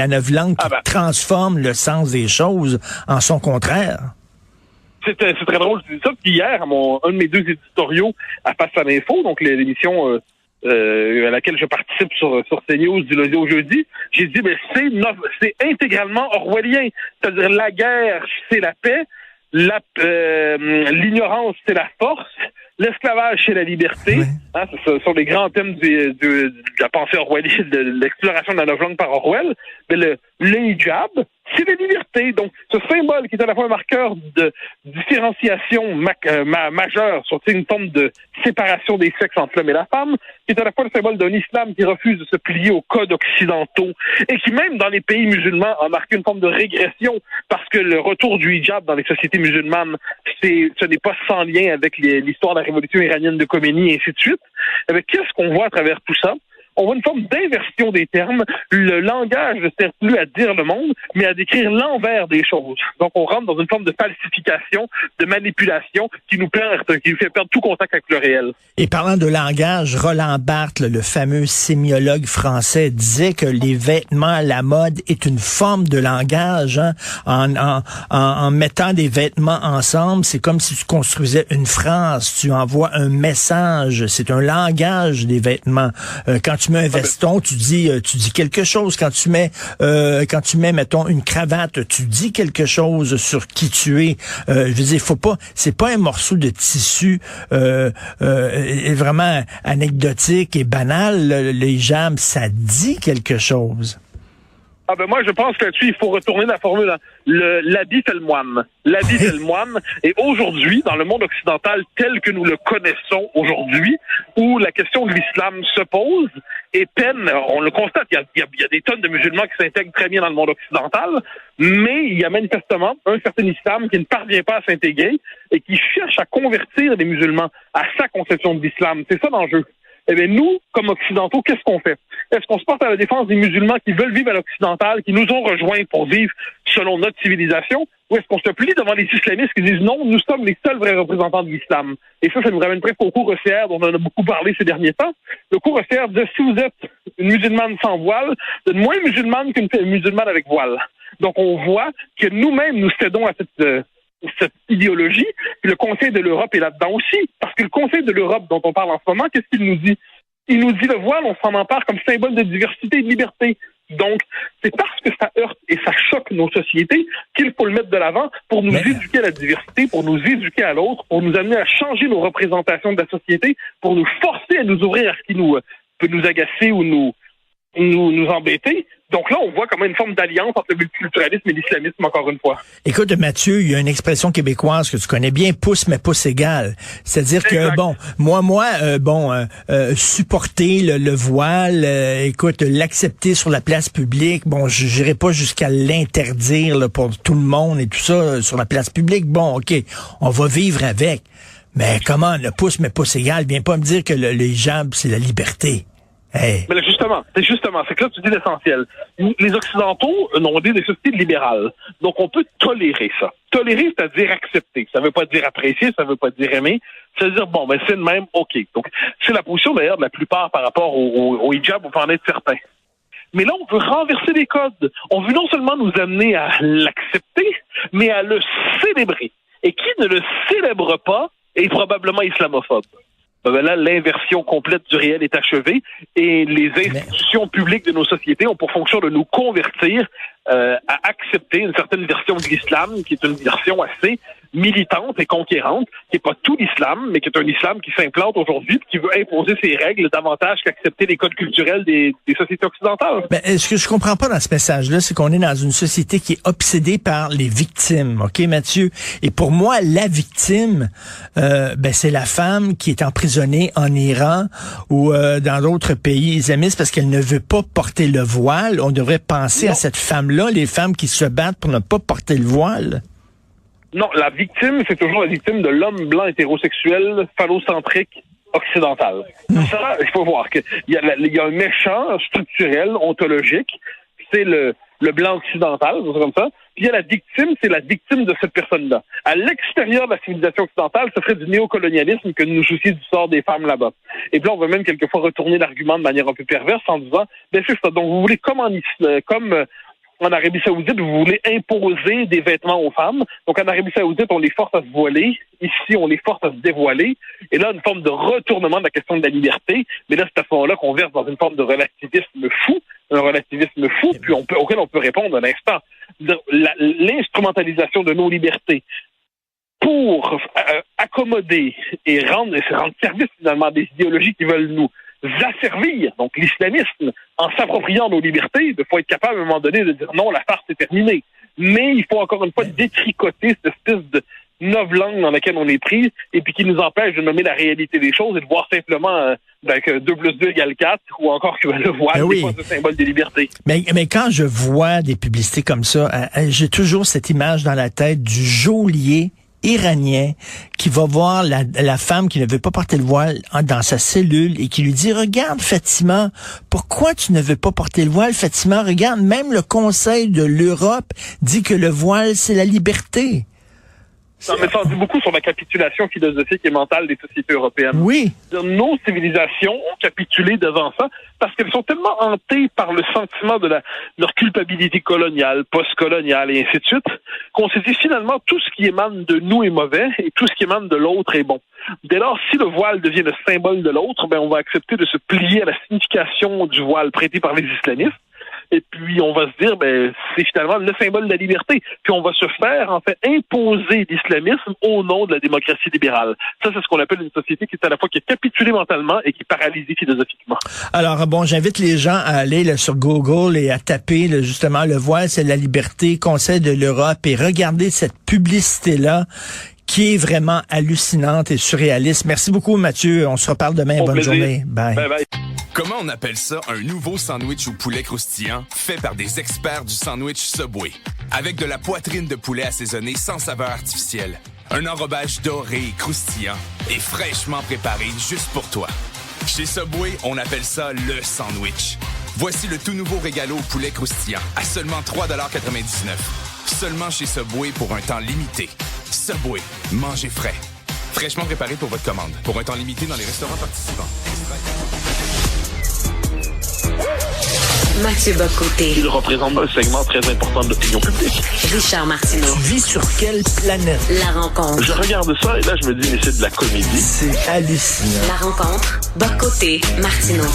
transforme le sens des choses en son contraire. C'est très drôle, je dis ça. Puis hier, un de mes 2 éditoriaux à Face à l'info, donc l'émission à laquelle je participe sur CNews du lundi au jeudi, j'ai dit c'est intégralement orwellien. C'est-à-dire la guerre, c'est la paix, l'ignorance, c'est la force, l'esclavage, c'est la liberté. Oui. Hein, ce sont les grands thèmes de la pensée orwellienne, de l'exploration de la novlangue par Orwell. Mais le hijab, c'est la liberté. Donc, ce symbole qui est à la fois un marqueur de différenciation majeure, sur une forme de séparation des sexes entre l'homme et la femme, qui est à la fois le symbole d'un islam qui refuse de se plier aux codes occidentaux et qui, même dans les pays musulmans, a marqué une forme de régression parce que le retour du hijab dans les sociétés musulmanes, ce n'est pas sans lien avec l'histoire de la révolution iranienne de Khomeini et ainsi de suite. Mais qu'est-ce qu'on voit à travers tout ça? On voit une forme d'inversion des termes. Le langage ne sert plus à dire le monde, mais à décrire l'envers des choses. Donc, on rentre dans une forme de falsification, de manipulation qui nous fait perdre tout contact avec le réel. Et parlant de langage, Roland Barthes, le fameux sémiologue français, disait que les vêtements à la mode est une forme de langage. Hein? En mettant des vêtements ensemble, c'est comme si tu construisais une phrase, tu envoies un message. C'est un langage des vêtements. Quand tu mets un veston, tu dis quelque chose. Quand tu mets, mettons, une cravate, tu dis quelque chose sur qui tu es. Je veux dire, c'est pas un morceau de tissu vraiment anecdotique et banal. Le hijab, ça dit quelque chose. Moi, je pense que là-dessus, il faut retourner la formule. L'habit fait le moine. L'habit fait le moine. Et aujourd'hui, dans le monde occidental tel que nous le connaissons aujourd'hui, où la question de l'islam se pose et peine, on le constate, il y a des tonnes de musulmans qui s'intègrent très bien dans le monde occidental, mais il y a manifestement un certain islam qui ne parvient pas à s'intégrer et qui cherche à convertir les musulmans à sa conception de l'islam. C'est ça l'enjeu. Eh bien, nous, comme occidentaux, qu'est-ce qu'on fait? Est-ce qu'on se porte à la défense des musulmans qui veulent vivre à l'occidental, qui nous ont rejoints pour vivre selon notre civilisation? Ou est-ce qu'on se plie devant les islamistes qui disent non, nous sommes les seuls vrais représentants de l'islam? Et ça nous ramène presque au cours ECR dont on a beaucoup parlé ces derniers temps. Le cours ECR dit si vous êtes une musulmane sans voile, vous êtes moins musulmane qu'une musulmane avec voile. Donc, on voit que nous-mêmes, nous cédons à cette idéologie, puis le Conseil de l'Europe est là-dedans aussi. Parce que le Conseil de l'Europe dont on parle en ce moment, qu'est-ce qu'il nous dit? Il nous dit le voile, on s'en empare comme symbole de diversité et de liberté. Donc, c'est parce que ça heurte et ça choque nos sociétés qu'il faut le mettre de l'avant pour nous éduquer à la diversité, pour nous éduquer à l'autre, pour nous amener à changer nos représentations de la société, pour nous forcer à nous ouvrir à ce qui peut nous agacer ou nous nous embêter. Donc là, on voit comment une forme d'alliance entre le multiculturalisme et l'islamisme, encore une fois. Écoute, Mathieu, il y a une expression québécoise que tu connais bien, pouce mais pouce égal. C'est-à-dire que, supporter le voile, écoute, l'accepter sur la place publique, j'irai pas jusqu'à l'interdire là, pour tout le monde et tout ça sur la place publique. Bon, OK, on va vivre avec. Mais comment, le pouce mais pouce égal, viens pas me dire que le hijab, c'est la liberté. Hey. Mais là, c'est que là, tu dis l'essentiel. Les Occidentaux ont des sociétés libérales. Donc, on peut tolérer ça. Tolérer, c'est-à-dire accepter. Ça veut pas dire apprécier, ça veut pas dire aimer. Ça veut dire, c'est le même, OK. Donc, c'est la position, d'ailleurs, de la plupart par rapport au hijab, on peut en être certain. Mais là, on veut renverser les codes. On veut non seulement nous amener à l'accepter, mais à le célébrer. Et qui ne le célèbre pas est probablement islamophobe. Là, l'inversion complète du réel est achevée et les institutions publiques de nos sociétés ont pour fonction de nous convertir à accepter une certaine version de l'islam qui est une version assez militante et conquérante, qui n'est pas tout l'islam, mais qui est un islam qui s'implante aujourd'hui et qui veut imposer ses règles davantage qu'accepter les codes culturels des sociétés occidentales. Ce que je comprends pas dans ce message-là, c'est qu'on est dans une société qui est obsédée par les victimes, OK, Mathieu? Et pour moi, la victime, c'est la femme qui est emprisonnée en Iran ou dans d'autres pays islamistes parce qu'elle ne veut pas porter le voile. On devrait penser à cette femme-là, les femmes qui se battent pour ne pas porter le voile. Non, la victime, c'est toujours la victime de l'homme blanc hétérosexuel phallocentrique occidental. Ça, il faut voir qu'il y a un méchant structurel, ontologique, c'est le blanc occidental, c'est comme ça. Puis il y a la victime, c'est la victime de cette personne-là. À l'extérieur de la civilisation occidentale, ce serait du néocolonialisme que de nous soucier du sort des femmes là-bas. Et puis là, on va même quelquefois retourner l'argument de manière un peu perverse en disant, c'est ça. Donc vous voulez comme en Arabie Saoudite, vous voulez imposer des vêtements aux femmes. Donc, en Arabie Saoudite, on les force à se voiler. Ici, on les force à se dévoiler. Et là, une forme de retournement de la question de la liberté. Mais là, c'est à ce moment-là qu'on verse dans une forme de relativisme fou. Puis auquel on peut répondre un instant. L'instrumentalisation de nos libertés pour accommoder et rendre service, finalement, à des idéologies qui veulent nous asservir, donc l'islamisme, en s'appropriant nos libertés, il faut être capable à un moment donné de dire non, la farce est terminée. Mais il faut encore une fois détricoter cette espèce de novlangue dans laquelle on est pris et puis qui nous empêche de nommer la réalité des choses et de voir simplement que 2 + 2 = 4 ou encore que le voile n'est pas un symbole des libertés. Mais quand je vois des publicités comme ça, j'ai toujours cette image dans la tête du geôlier iranien qui va voir la femme qui ne veut pas porter le voile dans sa cellule et qui lui dit « Regarde, Fatima, pourquoi tu ne veux pas porter le voile, Fatima? Regarde, même le Conseil de l'Europe dit que le voile, c'est la liberté. » Non, mais ça en dit beaucoup sur la capitulation philosophique et mentale des sociétés européennes. Oui. Nos civilisations ont capitulé devant ça parce qu'elles sont tellement hantées par le sentiment de leur culpabilité coloniale, post-coloniale et ainsi de suite, qu'on s'est dit finalement tout ce qui émane de nous est mauvais et tout ce qui émane de l'autre est bon. Dès lors, si le voile devient le symbole de l'autre, on va accepter de se plier à la signification du voile prêté par les islamistes. Et puis, on va se dire, c'est finalement le symbole de la liberté. Puis, on va se faire, en fait, imposer l'islamisme au nom de la démocratie libérale. Ça, c'est ce qu'on appelle une société qui est à la fois qui est capitulée mentalement et qui est paralysée philosophiquement. Alors, j'invite les gens à aller là, sur Google et à taper justement le voile, c'est la liberté, Conseil de l'Europe et regarder cette publicité-là qui est vraiment hallucinante et surréaliste. Merci beaucoup, Mathieu. On se reparle demain. Bonne journée. Bye. Bye bye. Comment on appelle ça un nouveau sandwich au poulet croustillant fait par des experts du sandwich Subway? Avec de la poitrine de poulet assaisonnée sans saveur artificielle, un enrobage doré et croustillant et fraîchement préparé juste pour toi. Chez Subway, on appelle ça le sandwich. Voici le tout nouveau régalo au poulet croustillant à seulement 3,99 $. Seulement chez Subway pour un temps limité. Subway, mangez frais. Fraîchement préparé pour votre commande. Pour un temps limité dans les restaurants participants. Mathieu Bock-Côté. Il représente un segment très important de l'opinion publique. Richard Martineau. Tu vis sur quelle planète? La rencontre. Je regarde ça et là, je me dis, mais c'est de la comédie. C'est hallucinant. La rencontre. Bock-Côté. Martineau.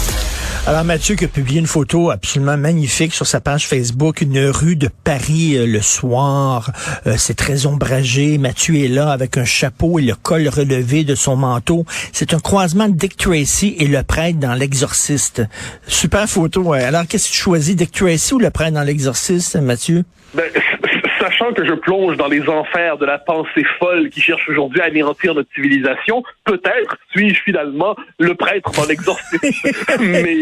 Alors Mathieu qui a publié une photo absolument magnifique sur sa page Facebook, une rue de Paris le soir, c'est très ombragé, Mathieu est là avec un chapeau et le col relevé de son manteau. C'est un croisement de Dick Tracy et le prêtre dans L'Exorciste. Super photo. Alors qu'est-ce que tu choisis, Dick Tracy ou le prêtre dans L'Exorciste, Mathieu? Sachant que je plonge dans les enfers de la pensée folle qui cherche aujourd'hui à anéantir notre civilisation, peut-être suis-je finalement le prêtre dans L'Exorciste. Mais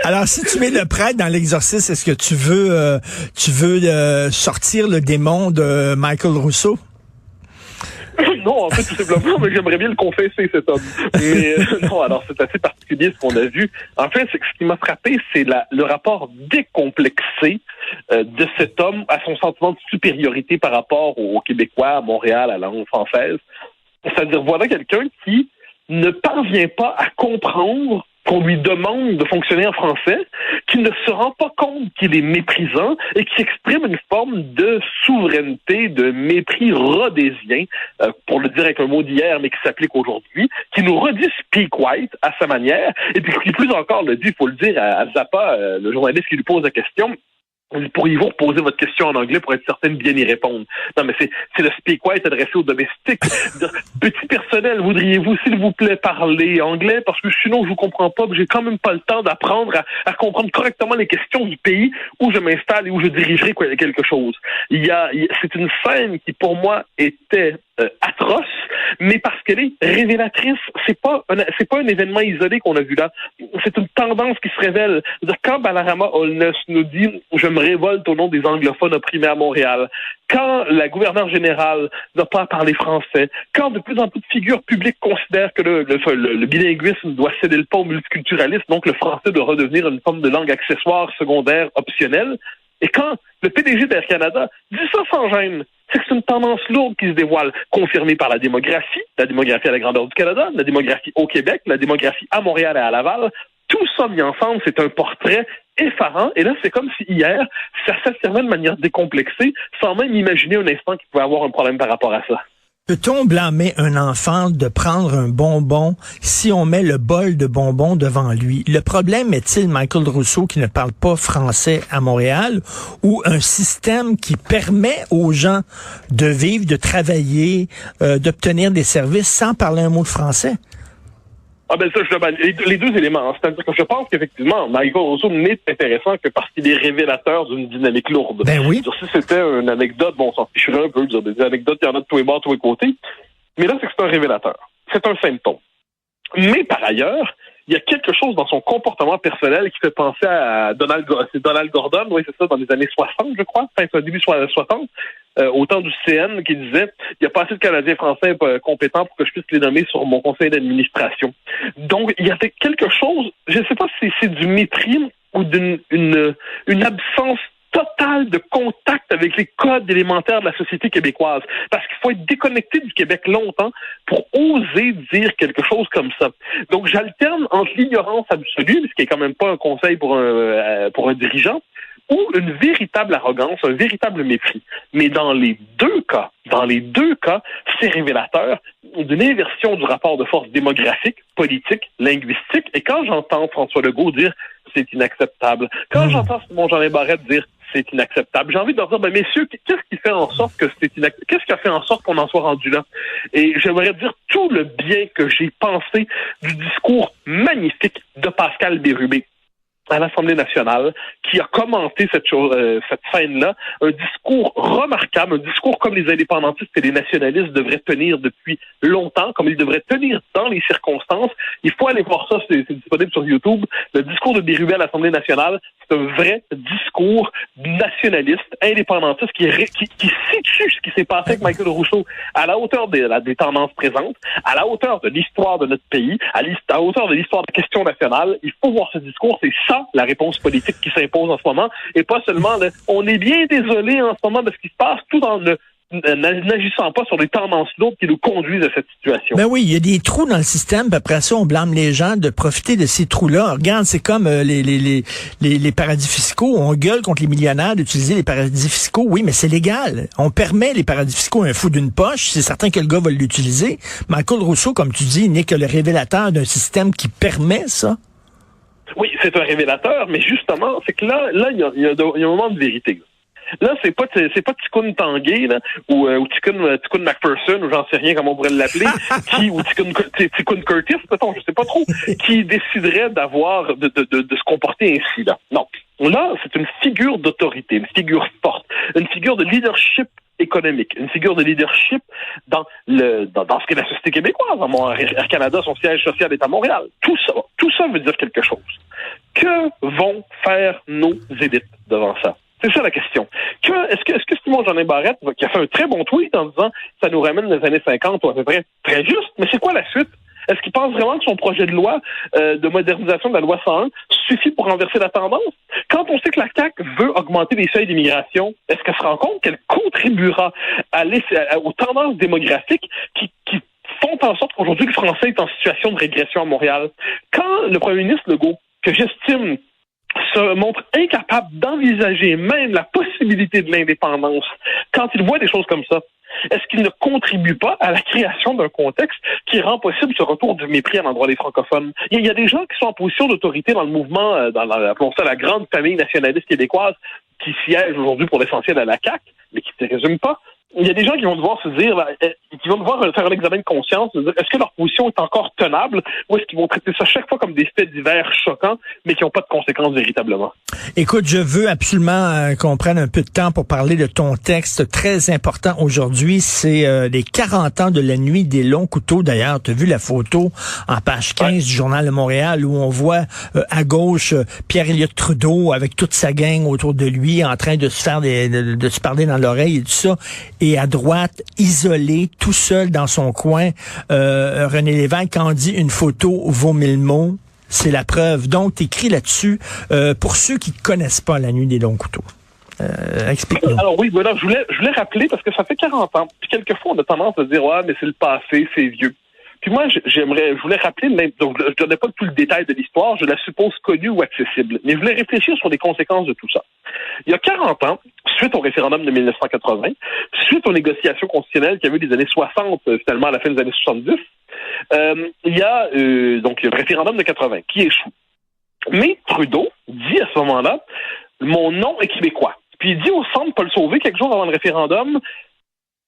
alors, si tu mets le prêtre dans L'Exorciste, est-ce que tu veux sortir le démon de Michael Rousseau? non, en fait, tout simplement, mais j'aimerais bien le confesser, cet homme. Mais non, alors c'est assez particulier ce qu'on a vu. En fait, c'est que ce qui m'a frappé, c'est le rapport décomplexé de cet homme à son sentiment de supériorité par rapport aux Québécois, à Montréal, à la langue française. C'est-à-dire, voilà quelqu'un qui ne parvient pas à comprendre qu'on lui demande de fonctionner en français, qui ne se rend pas compte qu'il est méprisant et qui exprime une forme de souveraineté, de mépris rhodésien, pour le dire avec un mot d'hier, mais qui s'applique aujourd'hui, qui nous redit « speak white » à sa manière, et puis qui plus encore le dit, il faut le dire, à Zappa, le journaliste qui lui pose la question. Pourriez-vous reposer votre question en anglais pour être certain de bien y répondre? Non, mais c'est le speak white adressé aux domestiques. Petit personnel, voudriez-vous, s'il vous plaît, parler anglais? Parce que sinon, je vous comprends pas, j'ai quand même pas le temps d'apprendre à comprendre correctement les questions du pays où je m'installe et où je dirigerai quelque chose. C'est une scène qui, pour moi, était atroce, mais parce qu'elle est révélatrice. C'est pas un événement isolé qu'on a vu là. C'est une tendance qui se révèle. C'est-à-dire, quand Balarama Holness nous dit « Je me révolte au nom des anglophones opprimés à Montréal », quand la gouverneure générale n'a pas à parler français, quand de plus en plus de figures publiques considèrent que le bilinguisme doit céder le pas au multiculturalisme, donc le français doit redevenir une forme de langue accessoire, secondaire, optionnelle, et quand le PDG d'Air Canada dit ça sans gêne, c'est que c'est une tendance lourde qui se dévoile, confirmée par la démographie à la grandeur du Canada, la démographie au Québec, la démographie à Montréal et à Laval. Tout ça mis ensemble, c'est un portrait effarant. Et là, c'est comme si hier, ça s'affirmait de manière décomplexée, sans même imaginer un instant qu'il pouvait avoir un problème par rapport à ça. Peut-on blâmer un enfant de prendre un bonbon si on met le bol de bonbons devant lui? Le problème est-il Michael Rousseau qui ne parle pas français à Montréal ou un système qui permet aux gens de vivre, de travailler, d'obtenir des services sans parler un mot de français? Ah ben ça, les deux éléments. Hein. C'est-à-dire que je pense qu'effectivement, Michael Rousseau n'est intéressant que parce qu'il est révélateur d'une dynamique lourde. Ben oui. Si c'était une anecdote, bon, on s'en ficherait un peu, des anecdotes, il y en a de tous les bords, de tous les côtés. Mais là, c'est que c'est un révélateur. C'est un symptôme. Mais par ailleurs, il y a quelque chose dans son comportement personnel qui fait penser à Donald Gordon, oui, c'est ça, dans les années 60, je crois, début 60, au temps du CN, qui disait « Il n'y a pas assez de Canadiens français compétents pour que je puisse les nommer sur mon conseil d'administration. » Donc, il y avait quelque chose, je ne sais pas si c'est du mépris ou une absence totale de contact avec les codes élémentaires de la société québécoise. Parce qu'il faut être déconnecté du Québec longtemps pour oser dire quelque chose comme ça. Donc, j'alterne entre l'ignorance absolue, ce qui est quand même pas un conseil pour un dirigeant, ou une véritable arrogance, un véritable mépris. Mais dans les deux cas, c'est révélateur d'une inversion du rapport de force démographique, politique, linguistique. Et quand j'entends François Legault dire « c'est inacceptable », quand j'entends Simon Jean Barrette dire « c'est inacceptable », j'ai envie de leur dire « messieurs, qu'est-ce qui fait en sorte que c'est inacceptable? Qu'est-ce qui a fait en sorte qu'on en soit rendu là? » Et j'aimerais dire tout le bien que j'ai pensé du discours magnifique de Pascal Bérubé à l'Assemblée nationale, qui a commenté cette scène-là, un discours remarquable, un discours comme les indépendantistes et les nationalistes devraient tenir depuis longtemps, comme ils devraient tenir dans les circonstances. Il faut aller voir ça, c'est disponible sur YouTube. Le discours de Bérubé à l'Assemblée nationale, c'est un vrai discours nationaliste, indépendantiste, qui situe ce qui s'est passé avec Michael Rousseau à la hauteur des tendances présentes, à la hauteur de l'histoire de notre pays, à la hauteur de l'histoire de la question nationale. Il faut voir ce discours, c'est ça la réponse politique qui s'impose en ce moment, et pas seulement on est bien désolé en ce moment de ce qui se passe, tout en n'agissant pas sur les tendances lourdes qui nous conduisent à cette situation. Ben oui, il y a des trous dans le système, puis après ça, on blâme les gens de profiter de ces trous-là. Regarde, c'est comme les paradis fiscaux. On gueule contre les millionnaires d'utiliser les paradis fiscaux. Oui, mais c'est légal. On permet les paradis fiscaux à un fou d'une poche. C'est certain que le gars va l'utiliser. Michael Rousseau, comme tu dis, n'est que le révélateur d'un système qui permet ça. Oui, c'est un révélateur, mais justement, c'est que là, il y a un moment de vérité. Là, c'est pas Tikkun Tanguay, là, ou Tikkun McPherson, ou j'en sais rien comment on pourrait l'appeler, ou Tikkun Curtis, peut-être, je sais pas trop, qui déciderait de se comporter ainsi, là. Non. Là, c'est une figure d'autorité, une figure forte, une figure de leadership économique, une figure de leadership dans ce qu'est la société québécoise. Air Canada, son siège social est à Montréal. Tout ça veut dire quelque chose. Que vont faire nos élites devant ça? C'est ça la question. Est-ce que Simon Jolin Barrette, qui a fait un très bon tweet en disant ça nous ramène les années 50 ou à peu près, très juste, mais c'est quoi la suite? Est-ce qu'il pense vraiment que son projet de loi de modernisation de la loi 101 suffit pour renverser la tendance? Quand on sait que la CAQ veut augmenter les seuils d'immigration, est-ce qu'elle se rend compte qu'elle contribuera aux tendances démographiques qui font en sorte qu'aujourd'hui le français est en situation de régression à Montréal? Quand le premier ministre Legault, que j'estime se montre incapable d'envisager même la possibilité de l'indépendance, quand il voit des choses comme ça, est-ce qu'il ne contribue pas à la création d'un contexte qui rend possible ce retour du mépris à l'endroit des francophones? Il y a des gens qui sont en position d'autorité dans le mouvement, appelons ça la grande famille nationaliste québécoise, qui siège aujourd'hui pour l'essentiel à la CAQ, mais qui ne se résume pas. Il y a des gens qui vont devoir se dire, qui vont devoir faire un examen de conscience, de dire, est-ce que leur position est encore tenable, ou est-ce qu'ils vont traiter ça chaque fois comme des faits divers choquants, mais qui n'ont pas de conséquences véritablement? Écoute, je veux absolument qu'on prenne un peu de temps pour parler de ton texte très important aujourd'hui. C'est les 40 ans de la nuit des longs couteaux. D'ailleurs, tu as vu la photo en page 15 du Journal de Montréal où on voit à gauche Pierre-Éliott Trudeau avec toute sa gang autour de lui en train de se faire de se parler dans l'oreille et tout ça. Et à droite, isolé, tout seul dans son coin, René Lévesque, quand on dit une photo vaut 1000 mots, c'est la preuve. Donc, t'écris là-dessus. Pour ceux qui ne connaissent pas la nuit des longs couteaux, explique-nous. Alors oui, voilà, je voulais rappeler, parce que ça fait 40 ans. Puis quelquefois, on a tendance à dire, mais c'est le passé, c'est vieux. Puis moi, je voulais rappeler, donc je ne donnais pas tout le détail de l'histoire, je la suppose connue ou accessible, mais je voulais réfléchir sur les conséquences de tout ça. Il y a 40 ans, suite au référendum de 1980, suite aux négociations constitutionnelles qu'il y avait eu des années 60, finalement à la fin des années 70, il y a donc le référendum de 80 qui échoue. Mais Trudeau dit à ce moment-là, mon nom est québécois. Puis il dit au centre Paul Sauvé, quelques jours avant le référendum,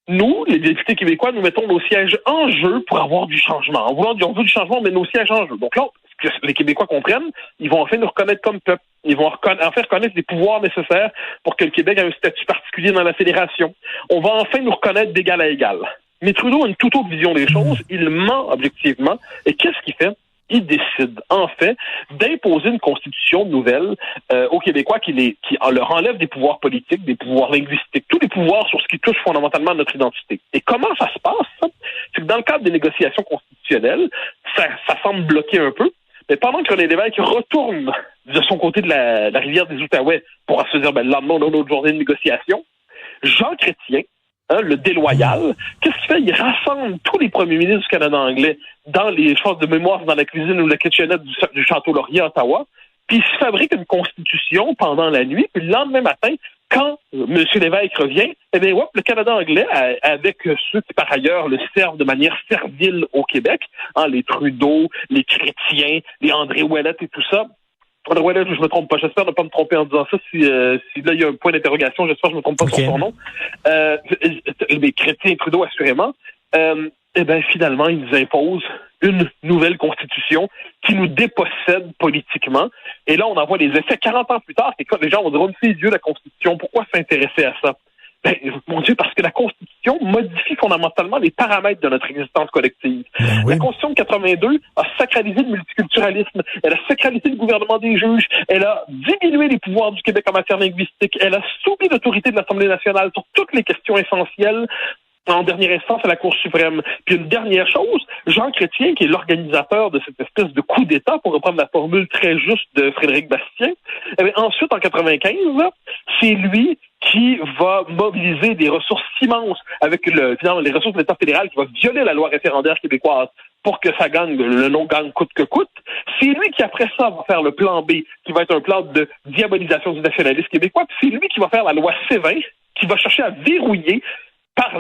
nous, les députés québécois, nous mettons nos sièges en jeu pour avoir du changement. On veut du changement, mais nos sièges en jeu. Donc là, ce que les Québécois comprennent, ils vont enfin nous reconnaître comme peuple. Ils vont enfin reconnaître les pouvoirs nécessaires pour que le Québec ait un statut particulier dans la fédération. On va enfin nous reconnaître d'égal à égal. Mais Trudeau a une toute autre vision des choses. Il ment objectivement. Et qu'est-ce qu'il fait? Il décide, en fait, d'imposer une constitution nouvelle aux Québécois qui leur enlève des pouvoirs politiques, des pouvoirs linguistiques, tous les pouvoirs sur ce qui touche fondamentalement à notre identité. Et comment ça se passe, ça? C'est que dans le cadre des négociations constitutionnelles, ça semble bloquer un peu, mais pendant que René Lévesque retourne de son côté de la rivière des Outaouais pour se dire, le lendemain, on a une autre journée de négociation, Jean Chrétien, le déloyal, qu'est-ce qu'il fait? Il rassemble tous les premiers ministres du Canada anglais dans les choses de mémoire dans la cuisine ou la kitchenette du Château Laurier à Ottawa, puis il se fabrique une constitution pendant la nuit, puis le lendemain matin, quand M. Lévesque revient, le Canada anglais, avec ceux qui par ailleurs le servent de manière servile au Québec, les Trudeau, les Chrétiens, les André Ouellet et tout ça, André Ouellet, je me trompe pas. J'espère ne pas me tromper en disant ça. Si là, il y a un point d'interrogation, j'espère que je me trompe pas sur son nom. Les Chrétiens et Trudeau, assurément. Finalement, ils nous imposent une nouvelle constitution qui nous dépossède politiquement. Et là, on en voit les effets 40 ans plus tard. Et quand les gens vont dire, c'est Dieu la constitution, pourquoi s'intéresser à ça? Mon Dieu, parce que la Constitution modifie fondamentalement les paramètres de notre existence collective. Oui. La Constitution de 82 a sacralisé le multiculturalisme, elle a sacralisé le gouvernement des juges, elle a diminué les pouvoirs du Québec en matière linguistique, elle a soumis l'autorité de l'Assemblée nationale sur toutes les questions essentielles, en dernière instance à la Cour suprême. Puis une dernière chose, Jean Chrétien, qui est l'organisateur de cette espèce de coup d'État, pour reprendre la formule très juste de Frédéric Bastien, ensuite, en 95, c'est lui qui va mobiliser des ressources immenses avec les ressources de l'État fédéral, qui va violer la loi référendaire québécoise pour que ça gagne, le nom gagne coûte que coûte. C'est lui qui, après ça, va faire le plan B, qui va être un plan de diabolisation du nationalisme québécois. Puis c'est lui qui va faire la loi C-20, qui va chercher à verrouiller par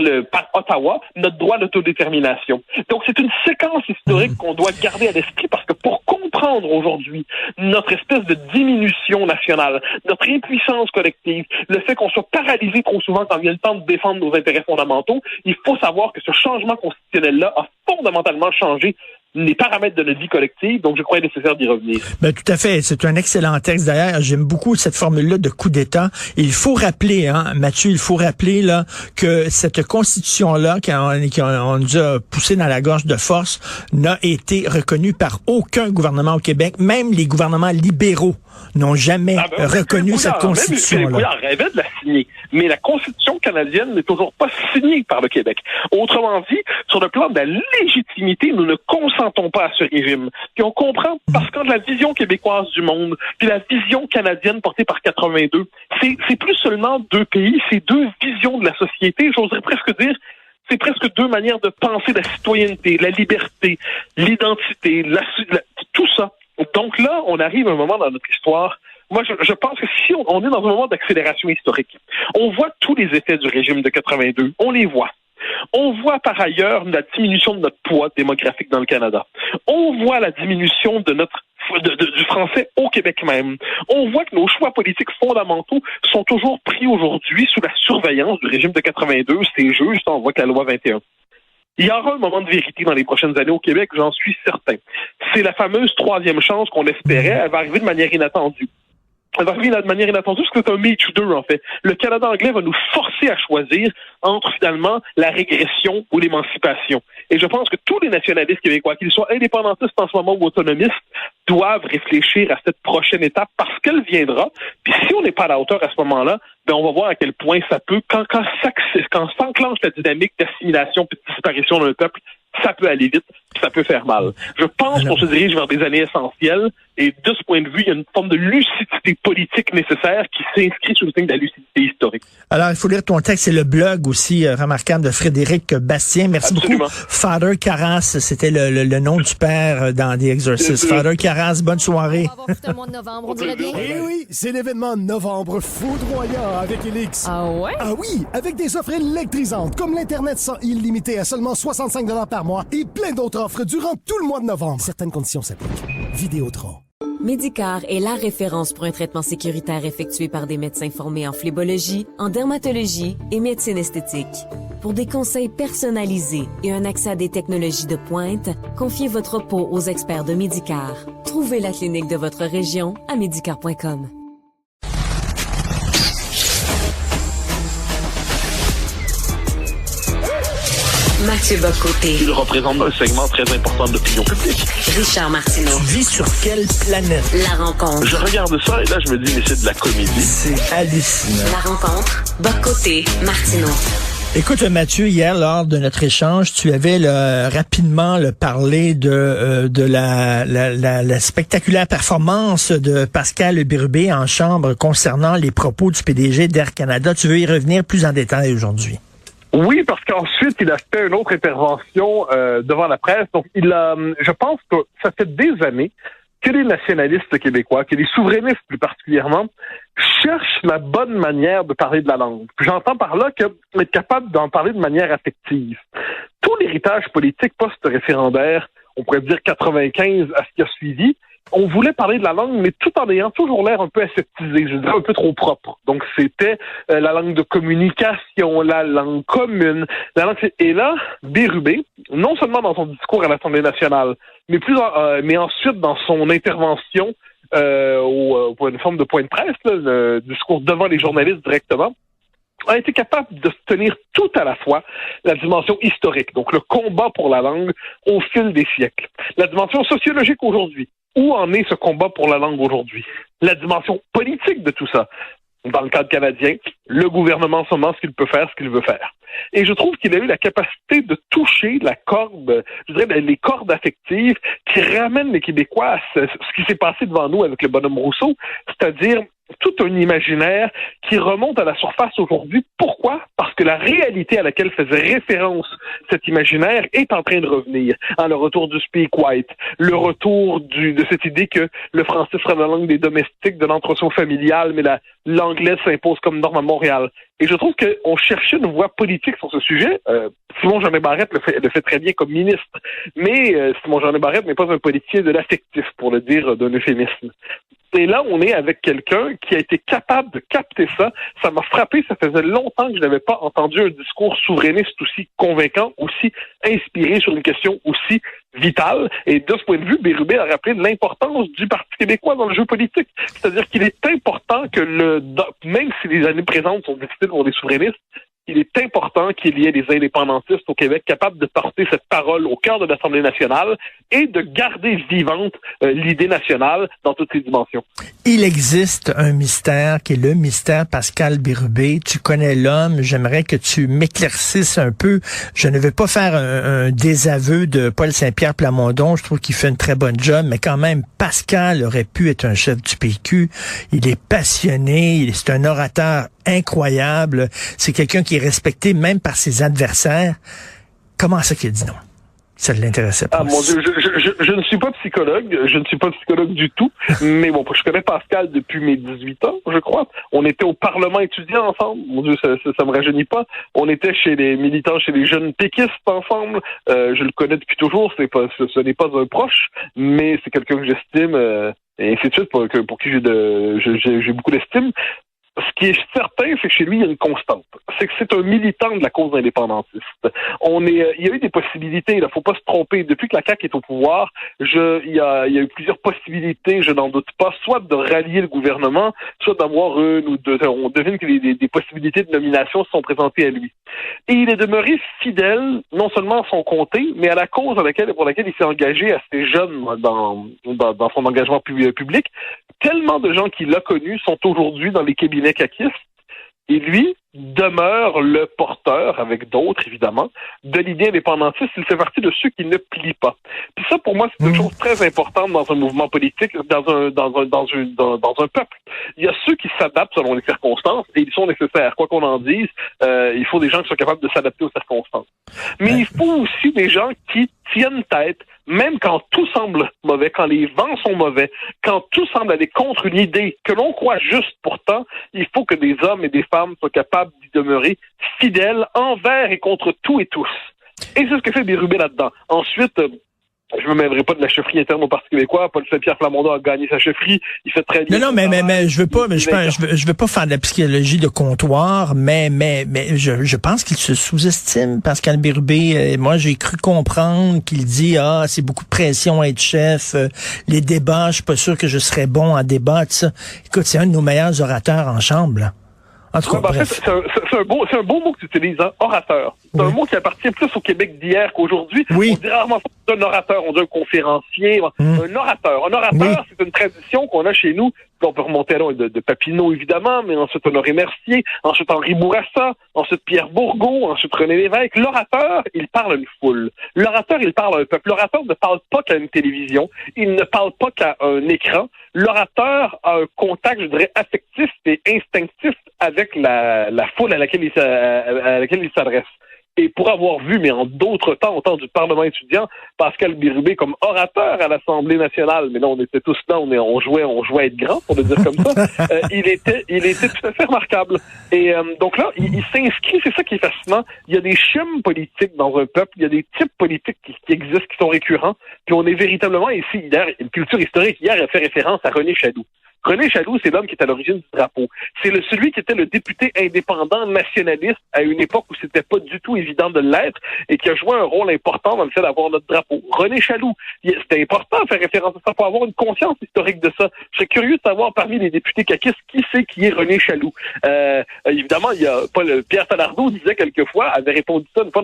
Ottawa, notre droit d'autodétermination. Donc, c'est une séquence historique qu'on doit garder à l'esprit parce que pour comprendre comprendre aujourd'hui notre espèce de diminution nationale, notre impuissance collective, le fait qu'on soit paralysé trop souvent quand vient le temps de défendre nos intérêts fondamentaux, il faut savoir que ce changement constitutionnel-là a fondamentalement changé les paramètres de notre vie collective, donc je crois nécessaire d'y revenir. Ben, tout à fait. C'est un excellent texte. D'ailleurs, j'aime beaucoup cette formule-là de coup d'État. Il faut rappeler, Mathieu, là, que cette constitution-là, qu'on nous a poussé dans la gorge de force, n'a été reconnue par aucun gouvernement au Québec. Même les gouvernements libéraux n'ont jamais reconnu cette constitution-là. Même Couillard rêvait de la signer, mais la constitution canadienne n'est toujours pas signée par le Québec. Autrement dit, sur le plan de la légitimité, nous ne consentons pas à ce régime. Puis on comprend, parce que la vision québécoise du monde, puis la vision canadienne portée par 82, c'est plus seulement deux pays, c'est deux visions de la société, j'oserais presque dire. C'est presque deux manières de penser la citoyenneté, la liberté, l'identité, tout ça. Donc là, on arrive à un moment dans notre histoire. Moi, je pense que si on est dans un moment d'accélération historique, on voit tous les effets du régime de 82. On les voit. On voit par ailleurs la diminution de notre poids démographique dans le Canada. On voit la diminution de du français au Québec même. On voit que nos choix politiques fondamentaux sont toujours pris aujourd'hui sous la surveillance du régime de 82. C'est juste, on voit que la loi 21. Il y aura un moment de vérité dans les prochaines années au Québec, j'en suis certain. C'est la fameuse troisième chance qu'on espérait, elle va arriver de manière inattendue. Elle va arriver de manière inattendue parce que c'est un Me Too 2, en fait. Le Canada anglais va nous forcer à choisir entre, finalement, la régression ou l'émancipation. Et je pense que tous les nationalistes québécois, qu'ils soient indépendantistes en ce moment ou autonomistes, doivent réfléchir à cette prochaine étape parce qu'elle viendra. Puis si on n'est pas à la hauteur à ce moment-là, ben on va voir à quel point ça peut, quand s'enclenche la dynamique d'assimilation et de disparition d'un peuple, ça peut aller vite, ça peut faire mal. Je pense qu'on se dirige vers des années essentielles et de ce point de vue, il y a une forme de lucidité politique nécessaire qui s'inscrit sous le signe de la lucidité historique. Alors, il faut lire ton texte, c'est le blog aussi remarquable de Frédéric Bastien. Merci Absolument. beaucoup. Father Karras, c'était le nom du père dans The Exorcist. Father Karras, bonne soirée. On va avoir tout un mois de novembre, on dirait bien. Eh oui, c'est l'événement novembre foudroyant avec Elix. Ah ouais? Ah oui, avec des offres électrisantes, comme l'Internet sans illimité à seulement 65 $ par mois et plein d'autres offres durant tout le mois de novembre. Certaines conditions s'appliquent. Vidéotron. Médicare est la référence pour un traitement sécuritaire effectué par des médecins formés en phlébologie, en dermatologie et médecine esthétique. Pour des conseils personnalisés et un accès à des technologies de pointe, confiez votre peau aux experts de Médicare. Trouvez la clinique de votre région à médicare.com. Mathieu Bock-Côté. Il représente un segment très important de l'opinion publique. Richard Martineau. Tu vis sur quelle planète? La rencontre. Je regarde ça et là, je me dis, mais c'est de la comédie. C'est hallucinant. La rencontre. Bock-Côté. Martineau. Écoute, Mathieu, hier, lors de notre échange, tu avais rapidement parlé de la spectaculaire performance de Pascal Bérubé en chambre concernant les propos du PDG d'Air Canada. Tu veux y revenir plus en détail aujourd'hui? Oui, parce qu'ensuite, il a fait une autre intervention devant la presse. Donc, je pense que ça fait des années que les nationalistes québécois, que les souverainistes plus particulièrement, cherchent la bonne manière de parler de la langue. Puis j'entends par là être capable d'en parler de manière affective. Tout l'héritage politique post-référendaire, on pourrait dire 95 à ce qui a suivi, on voulait parler de la langue, mais tout en ayant toujours l'air un peu aseptisé, je dirais un peu trop propre. Donc c'était la langue de communication, la langue commune, la langue... Et là, Bérubé, non seulement dans son discours à l'Assemblée nationale, mais ensuite dans son intervention pour une forme de point de presse, là, le discours devant les journalistes directement, a été capable de tenir tout à la fois la dimension historique, donc le combat pour la langue au fil des siècles, la dimension sociologique aujourd'hui. Où en est ce combat pour la langue aujourd'hui? La dimension politique de tout ça. Dans le cadre canadien, le gouvernement en ce moment, ce qu'il peut faire, ce qu'il veut faire. Et je trouve qu'il a eu la capacité de toucher la corde, je dirais les cordes affectives qui ramènent les Québécois à ce qui s'est passé devant nous avec le bonhomme Rousseau, c'est-à-dire tout un imaginaire qui remonte à la surface aujourd'hui. Pourquoi? Parce que la réalité à laquelle faisait référence cet imaginaire est en train de revenir. Le retour du speak white, le retour de cette idée que le français sera la langue des domestiques, de l'entretien familial, mais l'anglais s'impose comme norme à Montréal. Et je trouve qu'on cherchait une voie politique sur ce sujet. Simon-Jean Barrette le fait très bien comme ministre, mais Simon-Jean Barrette n'est pas un politicien de l'affectif, pour le dire d'un euphémisme. Et là, on est avec quelqu'un qui a été capable de capter ça. Ça m'a frappé. Ça faisait longtemps que je n'avais pas entendu un discours souverainiste aussi convaincant, aussi inspiré sur une question aussi vitale. Et de ce point de vue, Bérubé a rappelé l'importance du Parti québécois dans le jeu politique. C'est-à-dire qu'il est important que même si les années présentes sont difficiles pour les souverainistes, il est important qu'il y ait des indépendantistes au Québec capables de porter cette parole au cœur de l'Assemblée nationale et de garder vivante l'idée nationale dans toutes ses dimensions. Il existe un mystère qui est le mystère Pascal Bérubé. Tu connais l'homme. J'aimerais que tu m'éclaircisses un peu. Je ne vais pas faire un désaveu de Paul Saint-Pierre Plamondon. Je trouve qu'il fait une très bonne job, mais quand même, Pascal aurait pu être un chef du PQ. Il est passionné. C'est un orateur incroyable. C'est quelqu'un qui est respecté même par ses adversaires. Comment ça qu'il a dit non? Ça ne l'intéressait pas. Ah mon Dieu, je ne suis pas psychologue, du tout, mais bon, je connais Pascal depuis mes 18 ans, je crois. On était au Parlement étudiant ensemble, mon Dieu, ça me rajeunit pas. On était chez les militants, chez les jeunes péquistes ensemble. Je le connais depuis toujours, ce n'est pas un proche, mais c'est quelqu'un que j'estime, et ainsi de suite, pour qui j'ai beaucoup d'estime. Ce qui est certain, c'est que chez lui, il y a une constante. C'est que c'est un militant de la cause indépendantiste. Il y a eu des possibilités, il ne faut pas se tromper. Depuis que la CAQ est au pouvoir, il y a eu plusieurs possibilités, je n'en doute pas, soit de rallier le gouvernement, soit d'avoir on devine que des possibilités de nomination se sont présentées à lui. Et il est demeuré fidèle, non seulement à son comté, mais à la cause pour laquelle il s'est engagé assez jeune dans son engagement public. Tellement de gens qui l'ont connu sont aujourd'hui dans les cabinets caquistes, et lui demeure le porteur, avec d'autres évidemment, de l'idée indépendantiste. Il fait partie de ceux qui ne plient pas. Puis ça, pour moi, c'est une chose très importante dans un mouvement politique, dans un peuple. Il y a ceux qui s'adaptent selon les circonstances, et ils sont nécessaires. Quoi qu'on en dise, il faut des gens qui sont capables de s'adapter aux circonstances. Mais il faut aussi des gens qui tiennent tête, même quand tout semble mauvais, quand les vents sont mauvais, quand tout semble aller contre une idée que l'on croit juste pourtant, il faut que des hommes et des femmes soient capables d'y demeurer fidèles envers et contre tout et tous. Et c'est ce que fait Bérubé là-dedans. Ensuite, je me mêlerai pas de la chefferie interne au Parti québécois. Paul Saint-Pierre Plamondon a gagné sa chefferie. Il fait très bien. Non, mais je veux pas faire de la psychologie de comptoir, mais je pense qu'il se sous-estime, Pascal Bérubé. Moi, j'ai cru comprendre qu'il dit, c'est beaucoup de pression à être chef, les débats, je suis pas sûr que je serais bon à débattre, ça. Écoute, c'est un de nos meilleurs orateurs en chambre, là. En tout cas, en fait, c'est un beau mot que tu utilises, hein, orateur. C'est un mot qui appartient plus au Québec d'hier qu'aujourd'hui. Oui. On dit rarement un orateur, on dit un conférencier. Un orateur. Un orateur, c'est une tradition qu'on a chez nous. On peut remonter à loin de Papineau, évidemment, mais ensuite Honoré Mercier, ensuite Henri Bourassa, ensuite Pierre Bourgault, ensuite René Lévesque. L'orateur, il parle à une foule. L'orateur, il parle à un peuple. L'orateur ne parle pas qu'à une télévision. Il ne parle pas qu'à un écran. L'orateur a un contact, je dirais, affectif et instinctif avec la foule à laquelle il s'adresse. Et pour avoir vu, mais en d'autres temps, au temps du Parlement étudiant, Pascal Bérubé comme orateur à l'Assemblée nationale, mais là, on était tous là, on jouait à être grand, pour le dire comme ça, il était tout à fait remarquable. Et donc là, il s'inscrit, c'est ça qui est fascinant. Il y a des schèmes politiques dans un peuple, il y a des types politiques qui existent, qui sont récurrents, puis on est véritablement ici, hier, une culture historique, hier, a fait référence à René Chaloux. René Chaloux, c'est l'homme qui est à l'origine du drapeau. C'est celui qui était le député indépendant nationaliste à une époque où c'était pas du tout évident de l'être et qui a joué un rôle important dans le fait d'avoir notre drapeau. René Chaloux, c'était important de faire référence à ça pour avoir une conscience historique de ça. Je serais curieux de savoir parmi les députés caquistes qui est René Chaloux. Évidemment, il y a Pierre Falardeau disait quelquefois, avait répondu ça une fois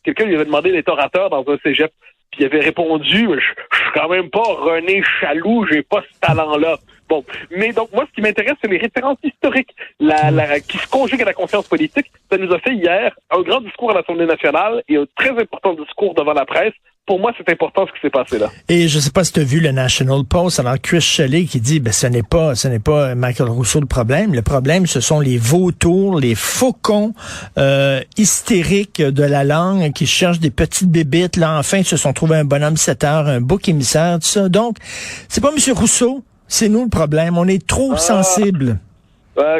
quelqu'un lui avait demandé d'être orateur dans un cégep. Puis il avait répondu, je suis quand même pas René Chaloux, j'ai pas ce talent-là. Bon, mais donc moi, ce qui m'intéresse, c'est les références historiques, qui se conjuguent à la conscience politique. Ça nous a fait hier un grand discours à l'Assemblée nationale et un très important discours devant la presse. Pour moi, c'est important ce qui s'est passé là. Et je sais pas si tu as vu le National Post, alors Chris Shelley qui dit, ce n'est pas Michael Rousseau le problème. Le problème, ce sont les vautours, les faucons hystériques de la langue qui cherchent des petites bébites. Là, enfin, ils se sont trouvés un bonhomme 7 heures, un bouc émissaire, tout ça. Donc, c'est pas M. Rousseau, c'est nous le problème. On est trop sensibles.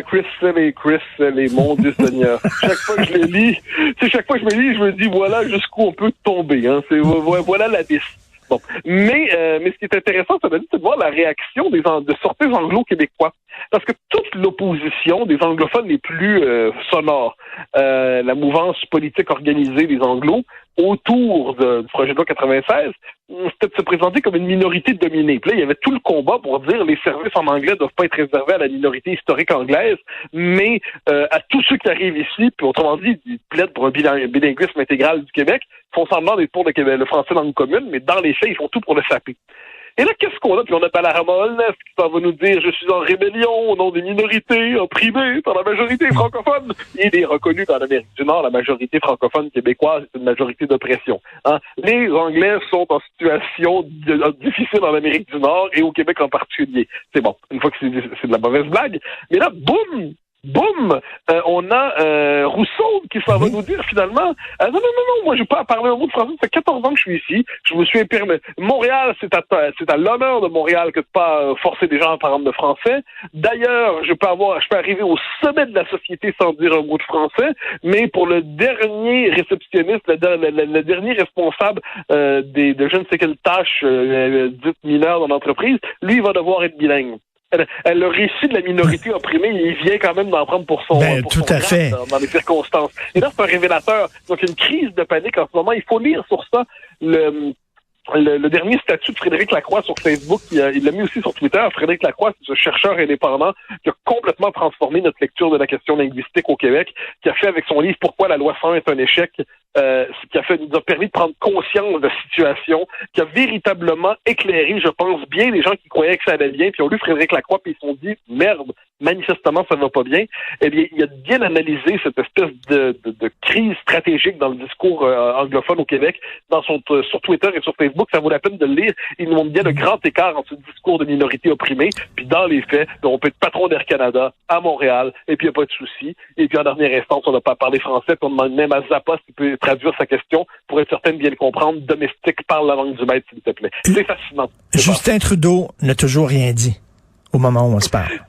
Chris Shelley, mon Dieu Seigneur. Chaque fois que je les lis, chaque fois que je me lis, je me dis voilà jusqu'où on peut tomber. Hein. Voilà la liste. Bon, mais ce qui est intéressant, c'est de voir la réaction de certains anglo-québécois, parce que toute l'opposition des anglophones les plus sonores, la mouvance politique organisée des anglos autour du projet de loi 96, c'était de se présenter comme une minorité dominée. Puis là, il y avait tout le combat pour dire les services en anglais doivent pas être réservés à la minorité historique anglaise, mais à tous ceux qui arrivent ici, puis autrement dit, ils plaident pour un bilinguisme intégral du Québec, font semblant d'être pour le français langue commune, mais dans les faits, ils font tout pour le saper. Et là, qu'est-ce qu'on a? Puis on a Palarama Holness qui s'en va nous dire « Je suis en rébellion au nom des minorités opprimées par la majorité francophone. » Il est reconnu dans l'Amérique du Nord, la majorité francophone québécoise est une majorité d'oppression. Hein? Les Anglais sont en situation difficile en Amérique du Nord et au Québec en particulier. C'est bon, une fois que c'est de la mauvaise blague. Mais là, boum! On a Rousseau qui s'en va nous dire finalement non, moi je vais pas parler un mot de français, ça fait 14 ans que je suis ici, je me suis permis. Montréal, c'est à l'honneur de Montréal que de pas forcer des gens à parler de français. D'ailleurs, je peux arriver au sommet de la société sans dire un mot de français, mais pour le dernier réceptionniste, le dernier responsable de je ne sais quelle tâche dite mineure dans l'entreprise, lui, il va devoir être bilingue. Le récit de la minorité opprimée, il vient quand même d'en prendre pour son tout à fait dans les circonstances. Et là, c'est un révélateur. Donc, une crise de panique en ce moment. Il faut lire sur ça le dernier statut de Frédéric Lacroix sur Facebook, il l'a mis aussi sur Twitter. Frédéric Lacroix, c'est ce chercheur indépendant qui a complètement transformé notre lecture de la question linguistique au Québec, qui a fait avec son livre « Pourquoi la loi 101 est un échec », nous a permis de prendre conscience de la situation, qui a véritablement éclairé, je pense, bien les gens qui croyaient que ça allait bien, puis ont lu Frédéric Lacroix, puis ils se sont dit « Merde, manifestement, ça va pas bien ». Eh bien, il a bien analysé cette espèce de crise stratégique dans le discours anglophone au Québec, sur Twitter et sur Facebook. Ça vaut la peine de le lire. Il nous montre bien le grand écart entre ce discours de minorité opprimée, puis dans les faits, on peut être patron d'Air Canada à Montréal, et puis il n'y a pas de souci. Et puis en dernière instance, on n'a pas parlé français, puis on demande même à Zappa s'il peut traduire sa question pour être certain de bien le comprendre. Domestique, parle la langue du maître, s'il te plaît. C'est fascinant. Justin Trudeau n'a toujours rien dit au moment où on se parle.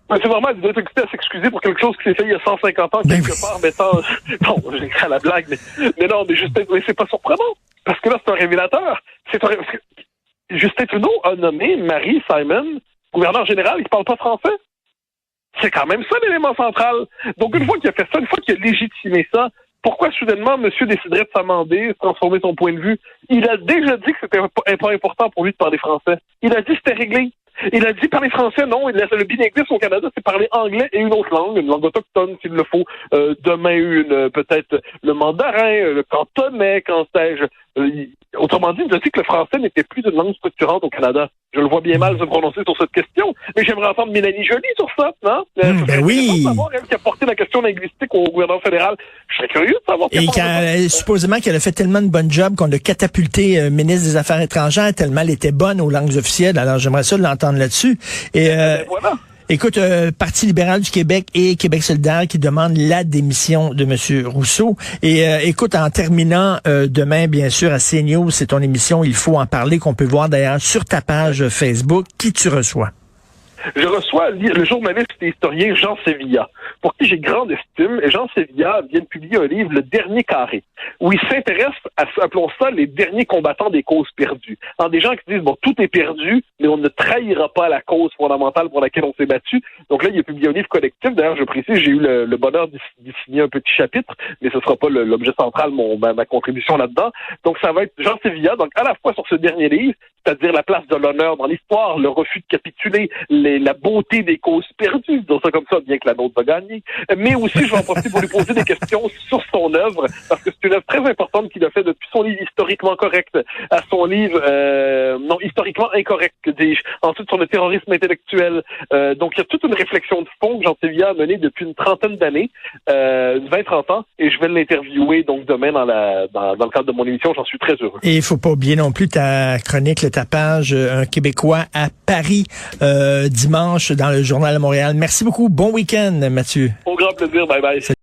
C'est normal, il doit être occupé à s'excuser pour quelque chose qui s'est fait il y a 150 ans, quelque part, mettant... Non, j'ai écrit à la blague, mais non, mais Justin, c'est pas surprenant. Parce que là, c'est un révélateur. Justin Trudeau a nommé Mary Simon, gouverneur général, qui parle pas français. C'est quand même ça l'élément central. Donc, une fois qu'il a fait ça, une fois qu'il a légitimé ça, pourquoi soudainement monsieur déciderait de s'amender, de transformer son point de vue? Il a déjà dit que c'était pas important pour lui de parler français. Il a dit que c'était réglé. Il a dit parler français, non. Le bilinguisme au Canada, c'est parler anglais et une autre langue, une langue autochtone s'il le faut. Demain, peut-être le mandarin, le cantonais, quand sais-je. Autrement dit, il nous a dit que le français n'était plus une langue structurante au Canada. Je le vois bien mal se prononcer sur cette question, mais j'aimerais entendre Mélanie Joly sur ça, non? Ben oui! Savoir, elle qui a porté la question linguistique au gouvernement fédéral. Je serais curieux de savoir. Et supposément qu'elle a fait tellement de bonnes jobs qu'on l'a catapulté ministre des Affaires étrangères tellement elle était bonne aux langues officielles. Alors j'aimerais ça l'entendre là-dessus. Et voilà. Écoute, Parti libéral du Québec et Québec solidaire qui demandent la démission de M. Rousseau. Et écoute, en terminant, demain, bien sûr, à CNews, c'est ton émission, il faut en parler, qu'on peut voir d'ailleurs sur ta page Facebook. Qui tu reçois? Je reçois le journaliste et historien Jean Sevilla, pour qui j'ai grande estime. Et Jean Sevilla vient de publier un livre, Le Dernier Carré, où il s'intéresse à, appelons ça, les derniers combattants des causes perdues. Alors, des gens qui disent, bon, tout est perdu, mais on ne trahira pas la cause fondamentale pour laquelle on s'est battu. Donc là, il a publié un livre collectif. D'ailleurs, je précise, j'ai eu le bonheur d'y signer un petit chapitre, mais ce sera pas l'objet central, ma contribution là-dedans. Donc, ça va être Jean Sevilla, donc à la fois sur ce dernier livre, c'est-à-dire la place de l'honneur dans l'histoire, le refus de capituler, la beauté des causes perdues, disons ça comme ça, bien que la nôtre va gagner. Mais aussi, je vais en profiter pour lui poser des questions sur son œuvre, parce que c'est une œuvre très importante qu'il a fait depuis son livre Historiquement correct à son livre non historiquement incorrect. que dis-je, ensuite sur le terrorisme intellectuel. Donc, il y a toute une réflexion de fond que Jean-Sylvia a menée depuis une trentaine d'années, 20-30 ans, et je vais l'interviewer donc demain dans le cadre de mon émission. J'en suis très heureux. Et il faut pas oublier non plus ta chronique, ta page Un Québécois à Paris, dimanche dans le Journal de Montréal. Merci beaucoup. Bon week-end, Mathieu. Au grand plaisir. Bye bye. Salut.